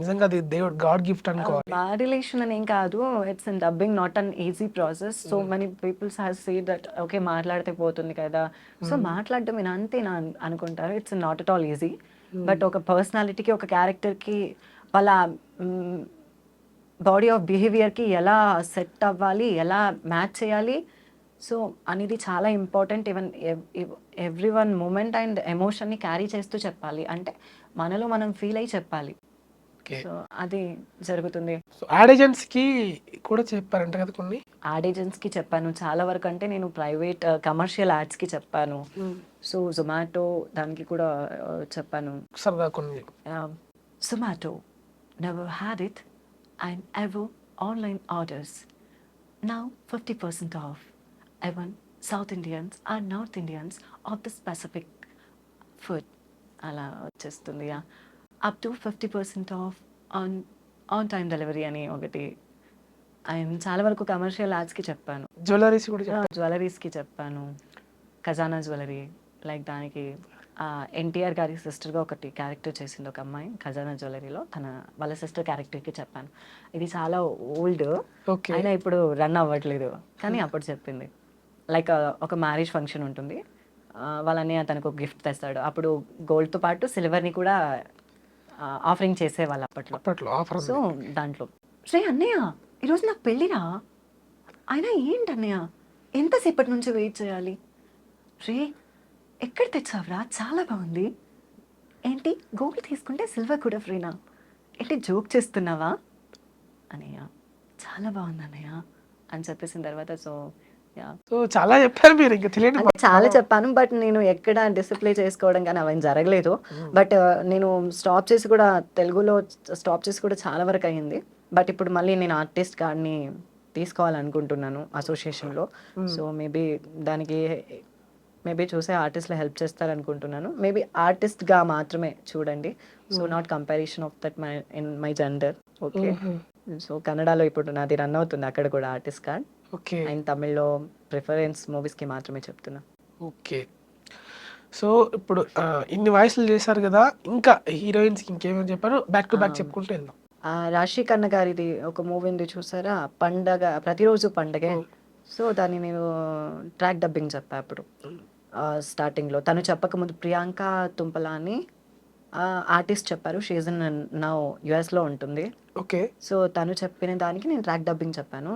నిజంగా అది దేవుడు గాడ్ గిఫ్ట్ అనుకోవాలి. మాడ్యులేషన్ అని ఏం కాదు, it's in dubbing not an easy process. So many peoples have seed that okay మాట్లాడితే పోతుంది కదా, సో మాట్లాడడం నేను అంతేనా అనుకుంటారు. It's not at all easy. But ఒక పర్సనాలిటీకి, ఒక క్యారెక్టర్కి, వాళ్ళ బాడీ ఆఫ్ బిహేవియర్కి ఎలా సెట్ అవ్వాలి, ఎలా మ్యాచ్ చేయాలి, సో అనేది చాలా important. Even every one moment and ఎమోషన్ని క్యారీ చేస్తూ చెప్పాలి, అంటే మనలో మనం ఫీల్ అయ్యి చెప్పాలి. సో అది జరుగుతుంది. సో యాడ్ ఏజెంట్స్కి కూడా చెప్పారంట కదా కొన్ని? యాడ్ ఏజెంట్స్కి చెప్పాను చాలా వరకు. అంటే నేను ప్రైవేట్ కమర్షియల్ యాడ్స్కి చెప్పాను, సో జొమాటో దానికి కూడా చెప్పాను. సరదా కొన్ని. Zomato never had it and ever online orders now 50% of. Even South Indians or North Indians of the specific food అలా వచ్చేస్తుంది. Up to 50% of on time delivery అని ఒకటి. ఆయన చాలా వరకు కమర్షియల్ యాడ్స్కి చెప్పాను. జ్యువెలరీస్ కూడా జ్యువెలరీస్కి చెప్పాను. ఖజానా జ్యువెలరీ, లైక్ దానికి ఎన్టీఆర్ గారి సిస్టర్గా ఒకటి క్యారెక్టర్ చేసింది ఒక అమ్మాయి ఖజానా జ్యువెలరీలో, వాళ్ళ సిస్టర్ క్యారెక్టర్కి చెప్పాను. ఇది చాలా ఓల్డ్, అయినా ఇప్పుడు రన్ అవ్వట్లేదు, కానీ అప్పుడు చెప్పింది. లైక్ ఒక మ్యారేజ్ ఫంక్షన్ ఉంటుంది, వాళ్ళని తనకు ఒక గిఫ్ట్ తెస్తాడు, అప్పుడు గోల్డ్తో పాటు సిల్వర్ని కూడా ఆఫరింగ్ చేసేవాళ్ళు అప్పట్లో. సో దాంట్లో శ్రీ అన్నయ్య ఈరోజు నాకు పెళ్ళిరా, అయినా ఏంటి అన్నయ్య ఎంతసేపటి నుంచి వెయిట్ చేయాలి? శ్రీ ఎక్కడ తెచ్చావురా, చాలా బాగుంది. ఏంటి గోల్డ్ తీసుకుంటే సిల్వర్ కూడా ఫ్రీనా? ఏంటి జోక్ చేస్తున్నావా అన్నయ్య? చాలా బాగుంది అన్నయ్య అని చెప్పేసిన తర్వాత సో చాలా చెప్పారు మీరు, ఇంకా తెలియదు. చాలా చెప్పాను, బట్ నేను ఎక్కడ డిసిప్లే చేసుకోవడం కానీ అవన్నీ జరగలేదు. బట్ నేను స్టాప్ చేసి కూడా తెలుగులో స్టాప్ చేసి కూడా చాలా వరకు అయ్యింది. బట్ ఇప్పుడు మళ్ళీ నేను ఆర్టిస్ట్ కార్డ్ని తీసుకోవాలనుకుంటున్నాను అసోసియేషన్లో. సో మేబీ చూసే ఆర్టిస్ట్లో హెల్ప్ చేస్తారనుకుంటున్నాను. మేబీ ఆర్టిస్ట్గా మాత్రమే చూడండి. So not comparison of that my gender. Okay, so కన్నడలో ఇప్పుడు నాది రన్ అవుతుంది అక్కడ కూడా ఆర్టిస్ట్ కార్డ్. ఓకే, అండ్ తమిళ్లో ప్రిఫరెన్స్ మూవీస్కి మాత్రమే చెప్తున్నా. ఓకే, సో ఇప్పుడు ఇన్ని వాయిస్లు చేశారు కదా, ఇంకా హీరోయిన్స్కి ఇంకేమైనా చెప్పారు? బ్యాక్ టు బ్యాక్ చెప్పుకుంటూ వెళ్దాం. రాశి కన్న గారిది ఒక మూవీ ఉంది చూసారా, పండగ, ప్రతిరోజు పండగే. సో దాన్ని నేను ట్రాక్ డబ్బింగ్ చెప్పా అప్పుడు స్టార్టింగ్లో. తను చెప్పకముందు ప్రియాంక తుంపలా అని ఆర్టిస్ట్ చెప్పారు. షీజ్ ఇన్ నౌ యుఎస్లో ఉంటుంది. ఓకే, సో తను చెప్పిన దానికి నేను ట్రాక్ డబ్బింగ్ చెప్పాను.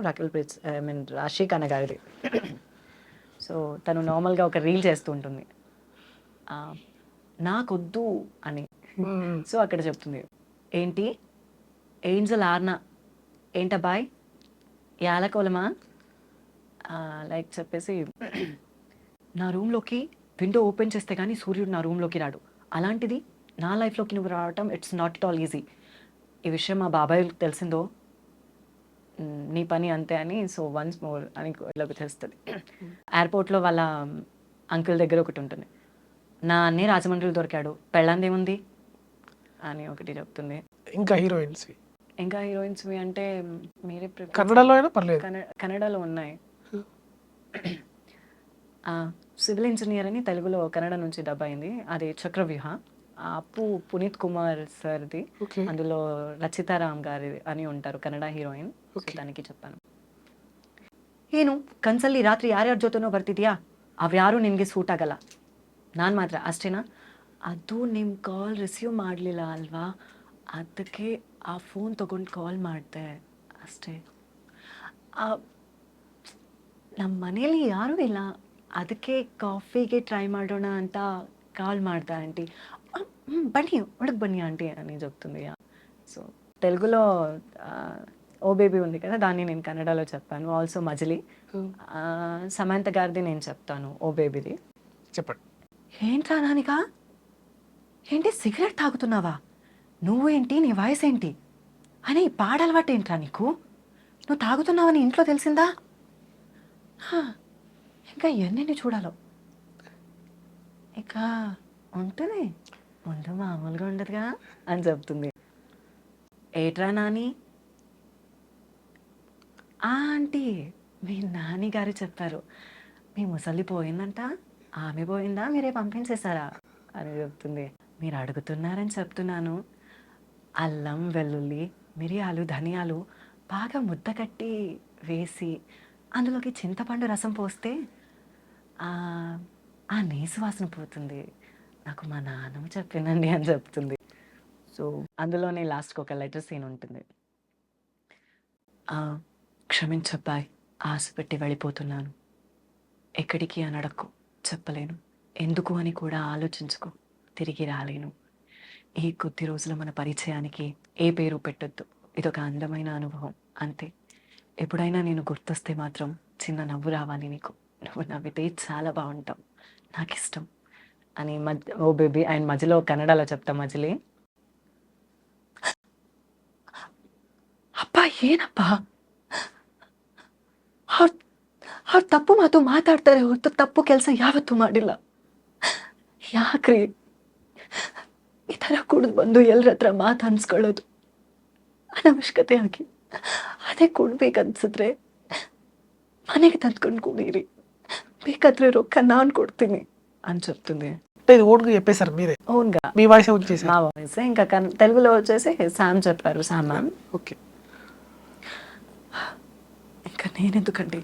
రాశి కన్న గారిది. సో తను నార్మల్గా ఒక రీల్ చేస్తూ ఉంటుంది, నాకొద్దు అని. సో అక్కడ చెప్తుంది, ఏంటి ఏంజల్ ఆర్నా ఏంటబ్బాయ్ యాలకోలమా లైక్ చెప్పేసి, నా రూమ్లోకి విండో ఓపెన్ చేస్తే కానీ సూర్యుడు నా రూమ్లోకి రాడు, అలాంటిది నా లైఫ్లోకి నువ్వు రావటం it's not at all easy. ఈ విషయం మా బాబాయ్ తెలిసిందో నీ పని అంతే అని సో వన్స్ మోర్ అని ఇలాగ చేస్తుంది. ఎయిర్పోర్ట్లో వాళ్ళ అంకుల్ దగ్గర ఒకటి ఉంటుంది, నా అన్నీ రాజమండ్రిలో దొరికాడు, పెళ్ళందేముంది అని ఒకటి చెప్తుంది. ఇంకా హీరోయిన్స్ ఇంకా హీరోయిన్స్వి అంటే మీరే కన్నడలో అయినా పర్లేదు. కన్నడలో ఉన్నాయి. సివిల్ ఇంజనీర్ అని తెలుగులో కన్నడ నుంచి డబ్ అయింది, అది చక్రవ్యూహ. అప్పు పునీత్ కుమార్ సార్ది, అందులో రచితారామ్ గారి అని ఉంటారు కన్నడ హీరోయిన్. దానికి చెప్పాను, ಏನು ಕನ್ಸಲ್ಲಿ ರಾತ್ರಿ ಯಾರ್ಯಾರ ಜೊತೆನೋ ಬರ್ತಿದ್ಯಾ, ಅವ್ಯಾರು ನಿನಗೆ ಸೂಟ್ ಆಗಲ್ಲ, ನಾನು ಮಾತ್ರ ಅಷ್ಟೇನಾ. ಅದು ನಿಮ್ಮ ಕಾಲ್ ರಿಸೀವ್ ಮಾಡಲಿಲ್ಲ ಅಲ್ವಾ, ಅದಕ್ಕೆ ಆ ಫೋನ್ ತೊಗೊಂಡು ಕಾಲ್ ಮಾಡಿದೆ ಅಷ್ಟೇ. ನಮ್ಮ ಮನೇಲಿ ಯಾರೂ ಇಲ್ಲ, ಅದಕ್ಕೆ ಕಾಫಿಗೆ ಟ್ರೈ ಮಾಡೋಣ ಅಂತ కాల్ ಮಾಡ್ದೆ ఆంటీ. బన్నీ ఒడకు బన్నీ ఆంటీ అని చెప్తుంది. సో తెలుగులో ఓ బేబీ ఉంది కదా, దాన్ని నేను కన్నడలో చెప్పాను. ఆల్సో మజిలీ సమంత గారిది నేను చెప్తాను ఓ బేబీది. చెప్పండి. ఏంట్రా నానిక, ఏంటి సిగరెట్ తాగుతున్నావా, నువ్వేంటి నీ వయసు ఏంటి అని పాడలవాటు ఏంట్రా నీకు, నువ్వు తాగుతున్నావని ఇంట్లో తెలిసిందా, ఇంకా ఎన్నెన్ని చూడాలో, ఇక ఉంటుంది ముందు మామూలుగా ఉండదుగా అని చెప్తుంది. ఏట్రా నాని, ఆంటీ మీ నాని గారు చెప్పారు మీ ముసలి పోయిందంట, ఆమె పోయిందా మీరే పంపించేశారా అని చెప్తుంది. మీరు అడుగుతున్నారని చెప్తున్నాను. అల్లం వెల్లుల్లి మిరియాలు ధనియాలు బాగా ముద్ద కట్టి వేసి అందులోకి చింతపండు రసం పోస్తే ఆ నీసు వాసన పోతుంది, నాకు మా నాన్నమ్మ చెప్పిందండి అని చెప్తుంది. సో అందులోనే లాస్ట్కి ఒక లెటర్ సీన్ ఉంటుంది. క్షమించబ్బాయ్, ఆశ పెట్టి వెళ్ళిపోతున్నాను, ఎక్కడికి అని అడక్కు, చెప్పలేను, ఎందుకు అని కూడా ఆలోచించుకో, తిరిగి రాలేను. ఈ కొద్ది రోజుల మన పరిచయానికి ఏ పేరు పెట్టొద్దు, ఇదొక అందమైన అనుభవం అంతే. ఎప్పుడైనా నేను గుర్తొస్తే మాత్రం చిన్న నవ్వు రావాలి నీకు, నువ్వు నవ్వితే చాలా బాగుంటావు, నాకు ఇష్టం అని ఓ బేబీ. అండ్ మధ్యలో కన్నడలో చెప్తా మజిలీ, ಅಪ್ಪ ಏನಪ್ಪ ಅವ್ರು ತಪ್ಪು ಮಾತು ಮಾತಾಡ್ತಾರೆ ಹೊರತು ತಪ್ಪು ಕೆಲಸ ಯಾವತ್ತೂ ಮಾಡಿಲ್ಲ, ಯಾಕ್ರಿ ಈ ಥರ ಕುಡಿದು ಬಂದು ಎಲ್ಲರ ಹತ್ರ ಮಾತು ಅನ್ಸ್ಕೊಳ್ಳೋದು ಅನವಶ್ಯಕತೆ ಆಗಿ. ಅದೇ ಕುಡ್ಬೇಕನ್ಸಿದ್ರೆ ಮನೆಗೆ ತಂದ್ಕೊಂಡು ಕುಡೀರಿ, ಬೇಕಾದ್ರೆ ರೊಕ್ಕ ನಾನು ಕೊಡ್ತೀನಿ అని చెప్తుంది. ఇది ఓన్గా చెప్పేశారు మీరే, ఓన్గా మీ వాయిస్ వచ్చేసి మా వాయిస్. ఇంకా తెలుగులో వచ్చేసి శామ్ చెప్పారు, శామ్ మ్యామ్. ఓకే. ఇంకా నేనెందుకండి,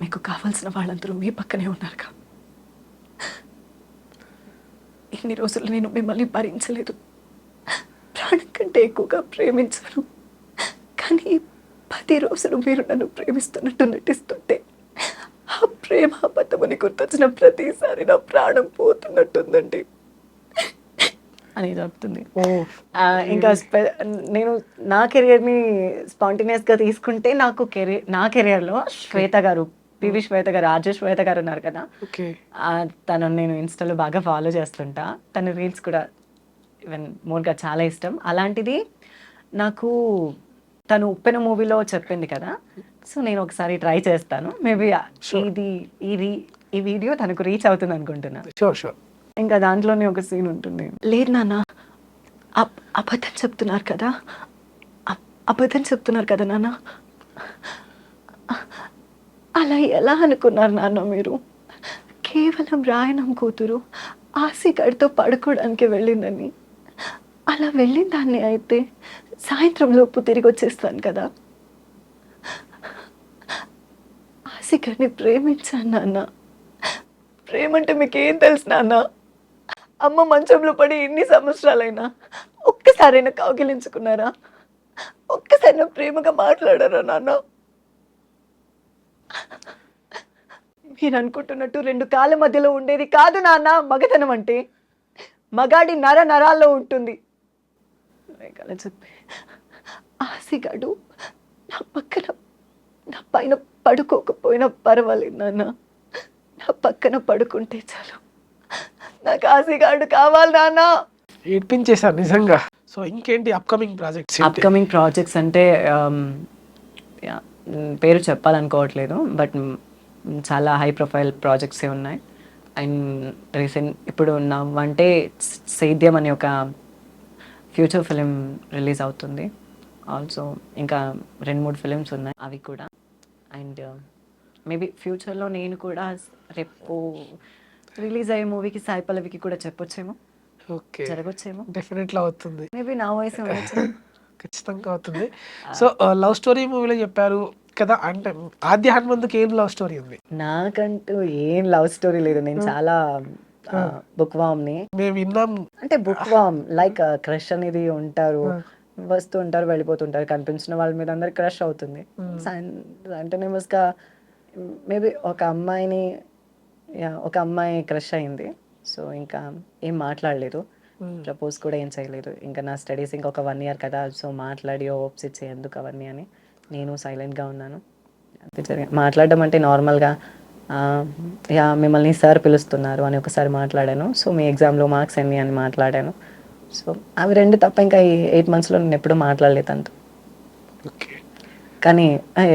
మీకు కావాల్సిన వాళ్ళందరూ మీ పక్కనే ఉన్నారుగా. ఇన్ని రోజులు నేను మిమ్మల్ని భరించలేదు, ప్రాణం కంటే ఎక్కువగా ప్రేమించాను. కానీ 10 రోజులు మీరు నన్ను ప్రేమిస్తున్నట్టు నటిస్తుంటే ఆ ప్రేమ అబద్ధమని గుర్తొచ్చిన ప్రతిసారి నా ప్రాణం పోతున్నట్టుందండి అని చెప్తుంది. ఇంకా నేను నా కెరియర్ని స్పాంటేనియస్గా తీసుకుంటే నా కెరియర్లో శ్వేత గారు, పివి శ్వేత గారు, ఆర్జే శ్వేత గారు ఉన్నారు కదా, తనను నేను ఇన్స్టాలో బాగా ఫాలో చేస్తుంటా. తన రీల్స్ కూడా ఈవెన్ మోర్గా చాలా ఇష్టం. అలాంటిది నాకు తను ఉప్పెన మూవీలో చెప్పింది కదా, సో నేను ఒకసారి ట్రై చేస్తాను. మేబీ ఈ వీడియో తనకు రీచ్ అవుతుంది అనుకుంటున్నా. ఇంకా దాంట్లోనే ఒక సీన్ ఉంటుంది, లేదు నాన్న అబద్ధం చెప్తున్నారు కదా, అబద్ధం చెప్తున్నారు కదా నాన్న, అలా ఎలా అనుకున్నారు నాన్న మీరు, కేవలం రాయనం కూతురు ఆసిగడితో పడుకోవడానికి వెళ్ళిందని, అలా వెళ్ళిన దాన్ని అయితే సాయంత్రం లోపు తిరిగి వచ్చేస్తాను కదా. ఆసిగడిని ప్రేమించాను నాన్న, ప్రేమంటే మీకు ఏం తెలుసు నాన్న, అమ్మ మంచంలో పడి ఇన్ని సంవత్సరాలైనా ఒక్కసారైనా కౌగిలించుకున్నారా, ఒక్కసారైనా ప్రేమగా మాట్లాడారా నాన్న. మీరు అనుకుంటున్నట్టు 2 కాళ్ళ మధ్యలో ఉండేది కాదు నాన్న మగతనం అంటే, మగాడి నరాల్లో ఉంటుంది. అలా చెప్పి ఆసిగాడు నా పైన పడుకోకపోయినా పర్వాలేదు నాన్న, నా పక్కన పడుకుంటే చాలు, నాకు ఆసిగాడు కావాలి నాన్న. ఏడ్పించేశారు నిజంగా. సో ఇంకేంటి అప్కమింగ్ ప్రాజెక్ట్స్? అప్కమింగ్ ప్రాజెక్ట్స్ అంటే యా పేరు చెప్పాలనుకోవట్లేదు బట్ చాలా హై ప్రొఫైల్ ప్రాజెక్ట్సే ఉన్నాయి. అండ్ ఇప్పుడు నవ్వంటే సేద్యం అనే ఒక ఫ్యూచర్ ఫిలిం రిలీజ్ అవుతుంది. ఆల్సో ఇంకా 2-3 ఫిలిమ్స్ ఉన్నాయి అవి కూడా. అండ్ మేబీ ఫ్యూచర్లో నేను కూడా రేపు రిలీజ్ అయ్యే మూవీకి సాయి పల్లవికి కూడా చెప్పొచ్చేమో, ఓకే, జరగొచ్చేమో. డెఫినెట్లీ అవుతుంది, మేబీ నా వయసు ఉండొచ్చు. ఖచ్చితంగా అవుతుంది. సో లవ్ స్టోరీ మూవీలో చెప్పారు కదా, అంటే ఆద్య హనుమంతుకి ఏం లవ్ స్టోరీ ఉంది? నాకంటూ ఏం లవ్ స్టోరీ లేదు. నేను చాలా బుక్ వామ్ని. మేము విన్నాం. అంటే బుక్ వామ్ లైక్ క్రష్ అనేది ఉంటారు, వస్తూ ఉంటారు, వెళ్ళిపోతుంటారు. కనిపించిన వాళ్ళ మీద అందరికి క్రష్ అవుతుంది. కంటిన్యూస్గా మేబీ ఒక అమ్మాయి క్రష్ అయింది. సో ఇంకా ఏం మాట్లాడలేదు, ప్రపోజ్ కూడా ఏం చేయలేదు. ఇంకా నా స్టడీస్ ఇంకొక 1 year కదా, సో మాట్లాడి హోప్స్ ఇచ్చే ఎందుకు అవన్నీ అని నేను సైలెంట్గా ఉన్నాను. అంతే జరిగింది. మాట్లాడడం అంటే నార్మల్గా యా మిమ్మల్ని సార్ పిలుస్తున్నారు అని ఒకసారి మాట్లాడాను. సో మీ ఎగ్జామ్లో మార్క్స్ ఎన్ని అని మాట్లాడాను. సో అవి 2 తప్ప ఇంకా ఈ 8 monthsలో నేను ఎప్పుడూ మాట్లాడలేదు అంత. ఓకే, కానీ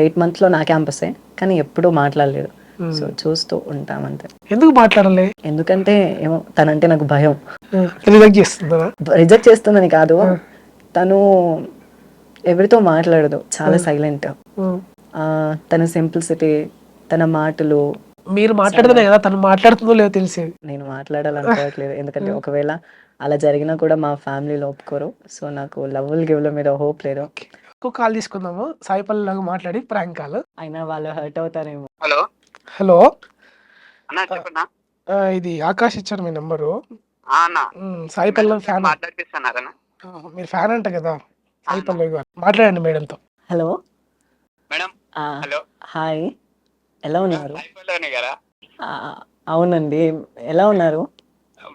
8 monthsలో నా క్యాంపసే, కానీ ఎప్పుడూ మాట్లాడలేదు. సో చూస్తూ ఉంటామంతే. ఎందుకు మాట్లాడలే? ఎందుకంటే ఏమో తనంటే నాకు భయం. రిజెక్ట్ చేస్తుందా? రిజెక్ట్ చేస్తుందని కాదు, తను ఎవరితో మాట్లాడదు, చాలా సైలెంట్. తన సింప్లిసిటీ, తన మాటలు. మీరు మాట్లాడితేనే కదా తను మాట్లాడుతుందో లేదో తెలిసేది. నేను మాట్లాడాలనుకోవట్లేదు, ఎందుకంటే ఒకవేళ అలా జరిగినా కూడా మా ఫ్యామిలీలో ఒప్పుకోరు. సో నాకు లవ్వులు గివ్ల మీద హోప్ లేదు. ఎక్కువ కాల్ తీసుకుందాము, సాయి పల్లవిలాగా మాట్లాడి ప్రాంక్ కాల్. అయినా వాళ్ళు హర్ట్ అవుతారేమో. హలో హలో అన్నా, చెప్పన్నా. ఇది ఆకాష్ ఇచ్చారు మీ నెంబరు. అన్నా సాయి పల్లవి ఫ్యాన్. మాట్లాడిపిస్తున్నారన్నా. మీరు ఫ్యాన్ అంట కదా సాయి పల్లవి గారు, మాట్లాడండి మేడంతో. Hello madam. హలో, హాయ్, ఎలా ఉన్నారు? సాయి పల్లవినే కదా? అవునండి, ఎలా ఉన్నారు?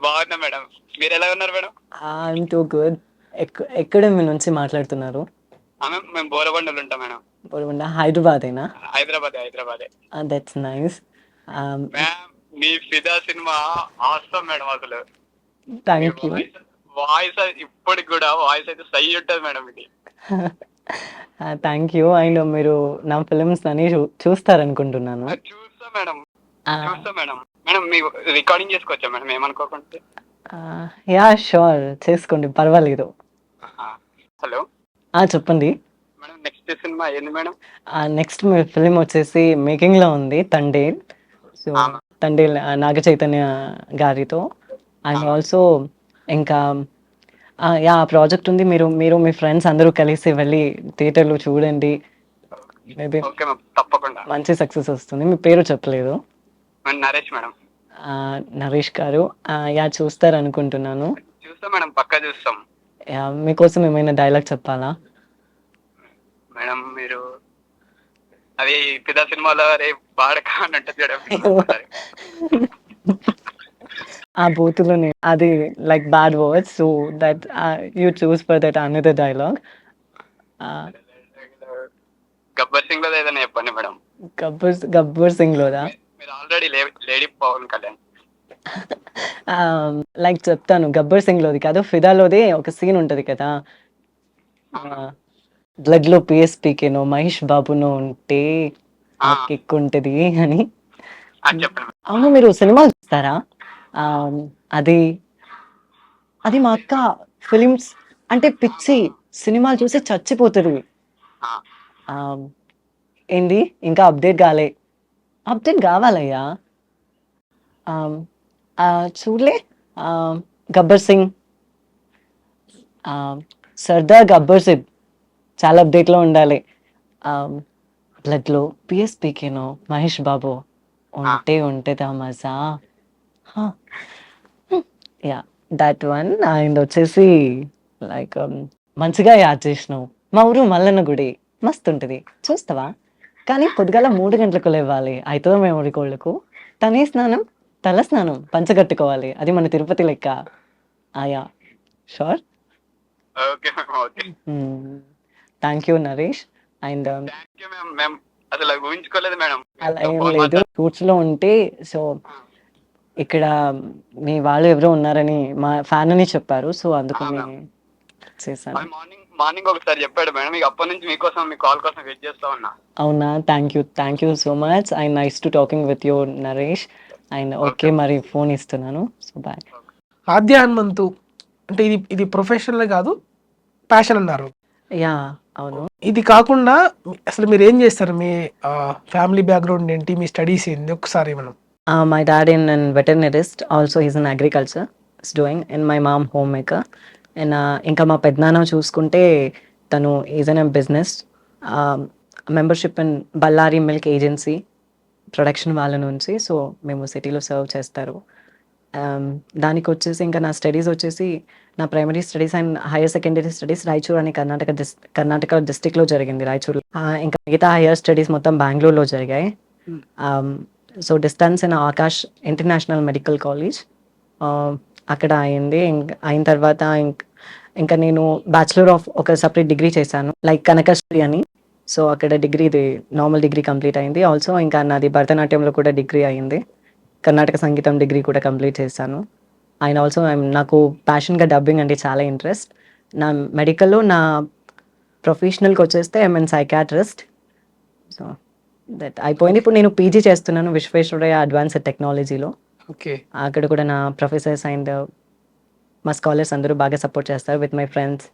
బాగున్నా మేడం, మీరు ఎలా ఉన్నారు మేడం? I'm too good. ఎక్కడ మీ నుంచి మాట్లాడుతున్నారు? మేము బోరబండలు ఉంటాం మేడం. బోరబండ, హైదరాబాదేనా? హైదరాబాదే. That's nice. Ma'am, me Fidaa cinema ఆస్తాం madam. అసలు థ్యాంక్ యూ. వాయిస్ ఇప్పటికి కూడా వాయిస్ అయితే సై ఉంటుంది మేడం. ఇది థ్యాంక్ యూ. అండ్ మీరు నా ఫిలిమ్స్ అన్ని చూస్తారనుకుంటున్నాను. చూస్తా మేడం. మేడం మీ రికార్డింగ్ చేసుకోవచ్చా మేడం ఏమనుకోకుండా? యా షూర్, చేసుకోండి, పర్వాలేదు. హలో, చెప్పండి. మేడం నెక్స్ట్ సినిమా ఏంది మేడం? నెక్స్ట్ మీ ఫిలిం వచ్చేసి మేకింగ్లో ఉంది, తండేల్. సో తండేల్ నాగ చైతన్య గారితో. అండ్ ఆల్సో ఇంకా యా ప్రాజెక్ట్ ఉంది. మీరు మీ ఫ్రెండ్స్ అందరూ కలిసి వెళ్ళి థియేటర్లో చూడండి. మేబీ ఓకే మ్యామ్, తప్పకుండా. మంచి సక్సెస్ వస్తుంది. మీ పేరు చెప్పలేదు. నరేష్ మేడం. నరేష్ గారు, యా చూస్తారనుకుంటున్నాను. చూస్తాం మేడం, పక్కా చూస్తాం. మీకోసం ఏమైనా డైలాగ్ చెప్పాలా? మేడం మీరు అది పిదా సినిమాలో రే బాడక అని ఉంటుంది మేడం. ఆ బూతులోనే అది like bad words, so that you choose for that another dialogue. Gabbar Singh లో ఏదైనా చెప్పండి మేడం. గబ్బర్ సింగ్ లోదా? మీరు already lady Pawan Kalyan. Like చెప్తాను, గబ్బర్ సింగ్ లోది కాదు, ఫిదాలోది ఒక సీన్ ఉంటది కదా, బ్లడ్ లో పిఎస్పీకేనో మహేష్ బాబునో ఉంటే కిక్ ఉంటది అని. చెప్పండి. అవును, మీరు సినిమాలు చూస్తారా? అది మా అక్క ఫిలిమ్స్ అంటే పిచ్చి, సినిమాలు చూసి చచ్చిపోతుంది. ఏంది ఇంకా అప్డేట్ కావాలయ్యా. చూడలే గబ్బర్ సింగ్, సర్దార్ గబ్బర్ సింగ్ చాలా అప్డేట్లో ఉండాలి. బ్లడ్లో పిఎస్పీకేనో మహేష్ బాబు ఉంటేదా మజా. Yeah that one. అండ్ వచ్చేసి లైక్ మంచిగా యాడ్ చేసినావు, మా ఊరు మల్లన్న గుడి మస్తు ఉంటుంది, చూస్తావా? కానీ పొద్దుగాల 3 గంటలకు లేవాలి, అవుతుందో మేము కోళ్ళకు. తల స్నానం పంచగట్టుకోవాలి, అది మన తిరుపతి లెక్క. Yeah sure. Thank you Naresh. And అసలు ఊహించుకోలేదు మేడం. అలా ఏం లేదు, రూట్స్లో ఉంటే. సో ఇక్కడ మీ వాళ్ళు ఎవరో ఉన్నారని మా ఫ్యాన్ అని చెప్పారు, సో అందుకని చేశాను. మార్నింగ్ ఒకసారి చెప్పాడు మేడం, ఇక అప్పటి నుంచి మీకోసం మీ కాల్ కోసం వెయిట్ చేస్తా ఉన్నా. అవునా, thank you so much. And nice to talking with you Naresh. And okay మరి ఫోన్ ఇస్తున్నాను. So bye. ఆద్య హనుమంతు అంటే ఇది ప్రొఫెషనల్ కాదు, ప్యాషన్ అన్నారు. యా అవును. ఇది కాకుండా అసలు మీరు ఏం చేస్తారు, మీ ఫ్యామిలీ బ్యాక్గ్రౌండ్ ఏంటి, మీ స్టడీస్ ఏంటి, ఒకసారి మనం. My dad in an veterinarist, also he's in agriculture, is doing, and my mom homemaker. And ఇంకా మా పెద్దనాన్న చూసుకుంటే తను is an business membership in Ballari milk agency production వాళ్ళ నుంచి. సో మేము సిటీలో సర్వ్ చేస్తారు. దానికి వచ్చేసి ఇంకా నా స్టడీస్ వచ్చేసి నా primary studies and higher secondary studies Raichur అని కర్ణాటక డిస్టిక్లో జరిగింది, రాయచూర్. ఇంకా మిగతా హైయర్ స్టడీస్ మొత్తం బెంగళూరులో జరిగాయి. So distance in Akash international medical college అక్కడ అయింది. అయిన తర్వాత ఇంకా నేను బ్యాచులర్ ఆఫ్ ఒక సపరేట్ డిగ్రీ చేశాను, లైక్ కనకశ్రీ అని. సో అక్కడ డిగ్రీ, ఇది నార్మల్ డిగ్రీ కంప్లీట్ అయింది. ఆల్సో ఇంకా నాది భరతనాట్యంలో కూడా డిగ్రీ అయింది, కర్ణాటక సంగీతం డిగ్రీ కూడా కంప్లీట్ చేశాను. అండ్ ఆల్సో నాకు ప్యాషన్గా డబ్బింగ్ అంటే చాలా ఇంట్రెస్ట్. నా మెడికల్లో నా ప్రొఫెషనల్కి వచ్చేస్తే ఐఎమ్ సైకాట్రిస్ట్. సో దట్ అయిపోయింది. ఇప్పుడు నేను పీజీ చేస్తున్నాను విశ్వేశ్వరయ్య అడ్వాన్స్డ్ టెక్నాలజీలో. ఓకే. అక్కడ కూడా నా ప్రొఫెసర్స్ అండ్ మా స్కాలర్స్ అందరూ బాగా సపోర్ట్ చేస్తారు విత్ మై ఫ్రెండ్స్.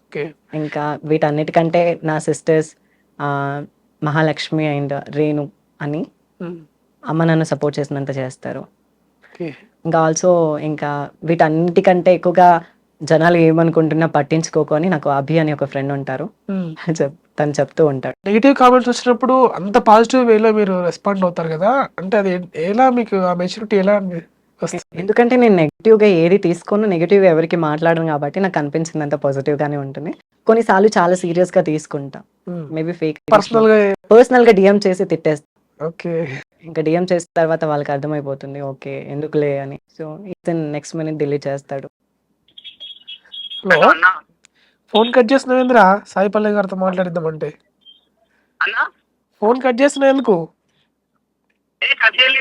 ఓకే. ఇంకా వీటన్నిటికంటే నా సిస్టర్స్ మహాలక్ష్మి అండ్ రేణు అని అమ్మ నన్ను సపోర్ట్ చేసినంత చేస్తారు. ఓకే. ఇంకా ఆల్సో ఇంకా వీటన్నిటికంటే ఎక్కువగా జనాలు ఏమనుకుంటున్నా పట్టించుకోకు అని నాకు అభి అని ఒక ఫ్రెండ్ ఉంటారు, తను చెప్తూ ఉంటాడు. నెగిటివ్ కామెంట్స్ వచ్చినప్పుడు అంత పాజిటివ్ వేలో మీరు రెస్పాండ్ అవుతారు కదా, అంటే అది ఎలా మీకు ఆ మెచ్యూరిటీ ఎలా వస్తుంది? ఎందుకంటే నేను నెగిటివ్గా ఏది తీసుకోను, నెగిటివ్ ఎవరికి మాట్లాడను కాబట్టి నాకు అనిపించిందంత పాజిటివ్గానే ఉంటుంది. కొన్నిసార్లు చాలా సీరియస్గా తీసుకుంటా, మేబీ ఫేక్ పర్సనల్గా డిఎం చేసి తిట్టేస్తా. ఓకే. ఇంకా డిఎం చేసిన తర్వాత వాళ్ళకి అర్థమైపోతుంది ఓకే ఎందుకులే అని. సో ఇతను నెక్స్ట్ మినిట్ డిలీట్ చేస్తాడు. హలో, ఫోన్ కట్ చేస్తున్నావు ఎందురా? సాయి పల్లవి గారితో మాట్లాడిద్దామంటే అన్నా ఫోన్ కట్ చేస్తున్నావు ఎందుకు?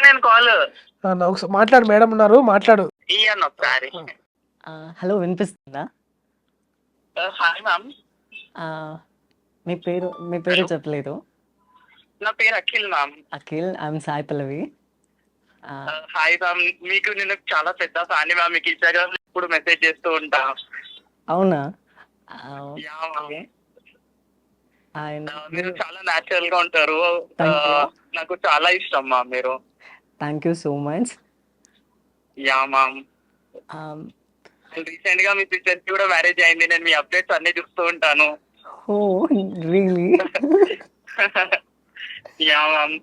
నేను కాల్ ఒకసారి మాట్లాడు, మేడం ఉన్నారు, మాట్లాడు. ఇయ్యన్న ఒకసారి. హలో, వినిపిస్తుందా? Hi ma'am. మీ పేరు చెప్పలేదు. నా పేరు Akhil ma'am. Akhil, I'm Sai Pallavi. Hi ma'am, మీకు నేను చాలా పెద్ద ఫ్యాన్ మ్యామ్, మీకు ఇన్స్టాగ్రామ్ ఇప్పుడు మెసేజ్ చేస్తూ ఉంటా. అవునా? మీరు చాలా న్యాచురల్ గా ఉంటారు, నాకు చాలా ఇష్టం మ్యామ్ మీరు. Thank you so much. Yeah ma'am, recent గా మీ సిస్టర్ కి కూడా మ్యారేజ్ అయింది, నేను మీ అప్డేట్స్ అన్ని చూస్తూ ఉంటాను. Oh really? Yeah ma'am.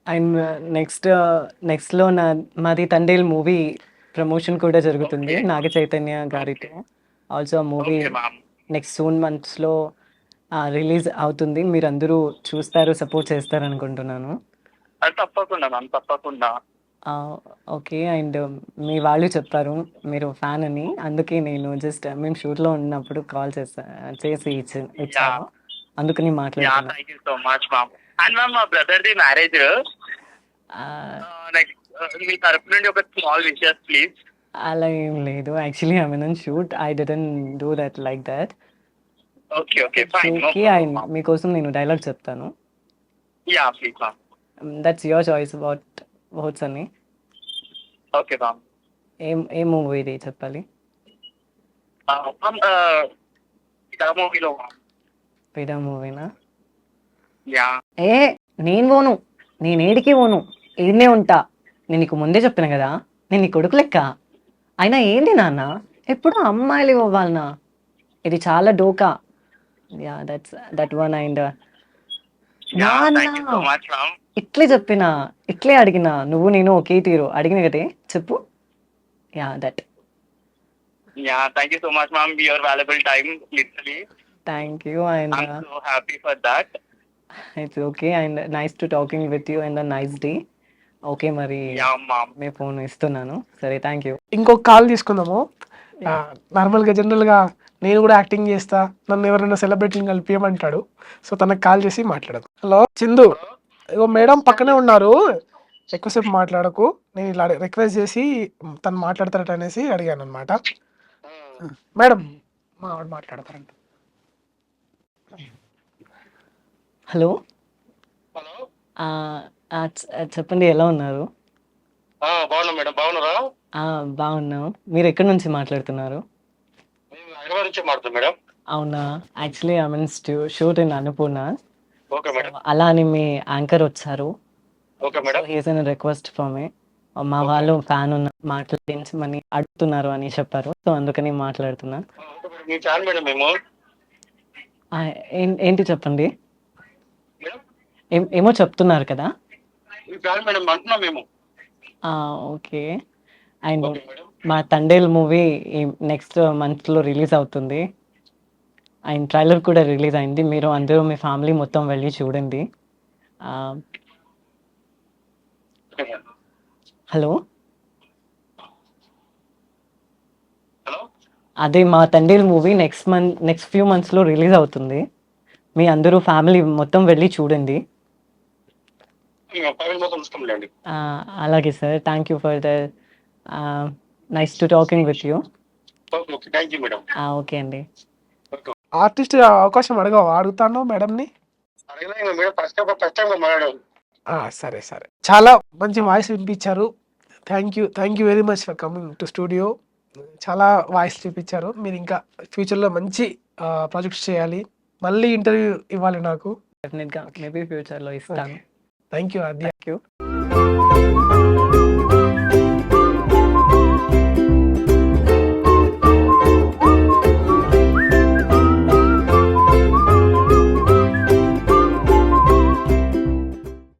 And next లో మాది తండేల్ మూవీ ప్రమోషన్ కూడా జరుగుతుంది నాగ చైతన్య గారితో. ఆల్సో ఆ మూవీ నెక్స్ట్ సూన్ మంత్స్ లో రిలీజ్ అవుతుంది. మీరు అందరూ చూస్తారు, సపోర్ట్ చేస్తారు అనుకుంటున్నాను. తప్పకుండా మ్యామ్, తప్పకుండా. ఓకే. అండ్ మీ వాళ్ళు చెప్పారు మీరు ఫ్యాన్ అని, అందుకే నేను జస్ట్ మేము షూట్లో ఉన్నప్పుడు కాల్ చేసి ఇచ్చాను, అందుకని మాట్లాడుతున్నాను. Thank you so much ma'am. And ma'am, మా బ్రదర్ ది మ్యారేజ్, మీ తరపు నుండి ఒక స్మాల్ విషెస్ ప్లీజ్. అలా ఏం లేదు, actually I mean shoot, I didn't do that like that. Okay okay fine. Okay, మీకోసం నేను డైలాగ్ చెప్తాను. Yeah please ma'am. That's your choice what's అని. Okay ma'am. ఏ మూవీ ఇది చెప్పాలి? మూవీలో. ఫిదా మూవీనా? యా. నేను పోను, నేను ఏడికి పోను, ఈడనే ఉంటా. నేను నీకు ముందే చెప్పిన కదా, నేను నీ కొడుకు లెక్క. అయినా ఏంటి నాన్న ఎప్పుడు అమ్మాయిలు ఇవ్వాలనా? ఇది చాలా డోకా. Yeah that one. అండ్ ఇట్లే చెప్పినా, ఇట్లే అడిగినా, నువ్వు నేను ఒకే తీరు అడిగిన కదే చెప్పు. Yeah that. Yeah thank you so much ma'am, your valuable time literally. Thank you. And I am so happy for that. It's okay and nice to talking with you and nice day. Okay మరి మీ phone ఇస్తున్నాను. సరే, thank you. ఇంకొక call తీసుకుందాము. నార్మల్గా జనరల్గా నేను కూడా acting చేస్తా, నన్ను ఎవరైనా సెలబ్రిటీని కలిపియమంటాడు. సో తనకు కాల్ చేసి మాట్లాడదు. హలో చిందు, ఇగో మేడం పక్కనే ఉన్నారు, ఎక్కువసేపు మాట్లాడకు. నేను ఇలా రిక్వెస్ట్ చేసి తను మాట్లాడతారట అనేసి అడిగాను అనమాట. మేడం మా ఆవిడ మాట్లాడతారంట. హలో హలో చెప్పండి, ఎలా ఉన్నారు? బాగున్నాం మేడం, బాగున్నారా? బాగున్నాం. మీరు ఎక్కడి నుంచి మాట్లాడుతున్నారు? మేము హైదరాబాద్ నుంచి మాట్లాడుతాం మేడం. అవునా, actually I mean shoot in Annapurna. Okay madam. అలా అని మీ యాంకర్ వచ్చారు. Okay madam. He's an request for me. మా వాళ్ళు ఫ్యాన్ ఉన్న మాట్లాడించమని అడుగుతున్నారు అని చెప్పారు. సో అందుకని మాట్లాడుతున్నా. ఓకే మేడం, మీ ఫ్యాన్ మేడం మేము. ఏంటి చెప్పండి. మేడం ఏమో చెప్తున్నారు కదా. మీ ఫ్యాన్ మేడం అంటున్నాం మేము. ఓకే. And okay madam. మా తండేల్ మూవీ నెక్స్ట్ మంత్లో రిలీజ్ అవుతుంది. అండ్ ట్రైలర్ కూడా రిలీజ్ అయింది. మీరు అందరూ మీ ఫ్యామిలీ మొత్తం వెళ్ళి చూడండి. Okay madam. హలో, హలో అదే మా తండేల్ మూవీ నెక్స్ట్ ఫ్యూ మంత్స్లో రిలీజ్ అవుతుంది. మీ అందరూ ఫ్యామిలీ మొత్తం వెళ్ళి చూడండి. పైన మొత్తం చూసుకోండి. అలాగే sir, thank you for the nice to talking with you. Okay okay, thank you madam. Okay అండి. ఆర్టిస్ట్ అవకాశం అడుగుతాను మేడంని. అడగలేదు మేడం, ఫస్ట్ టైం మాట్లాడాం. సరే సరే, చాలా మంచి వాయిస్ వినిపించారు. Thank you very much for coming to studio. చాలా వాయిస్ చూపించారు. మీరు ఇంకా ఫ్యూచర్లో మంచి ప్రాజెక్ట్స్ చేయాలి, మళ్ళీ ఇంటర్వ్యూ ఇవ్వాలి నాకు. డెఫినెట్గా మేబీ ఫ్యూచర్లో ఇస్తాను. Thank you Aadya. Thank you.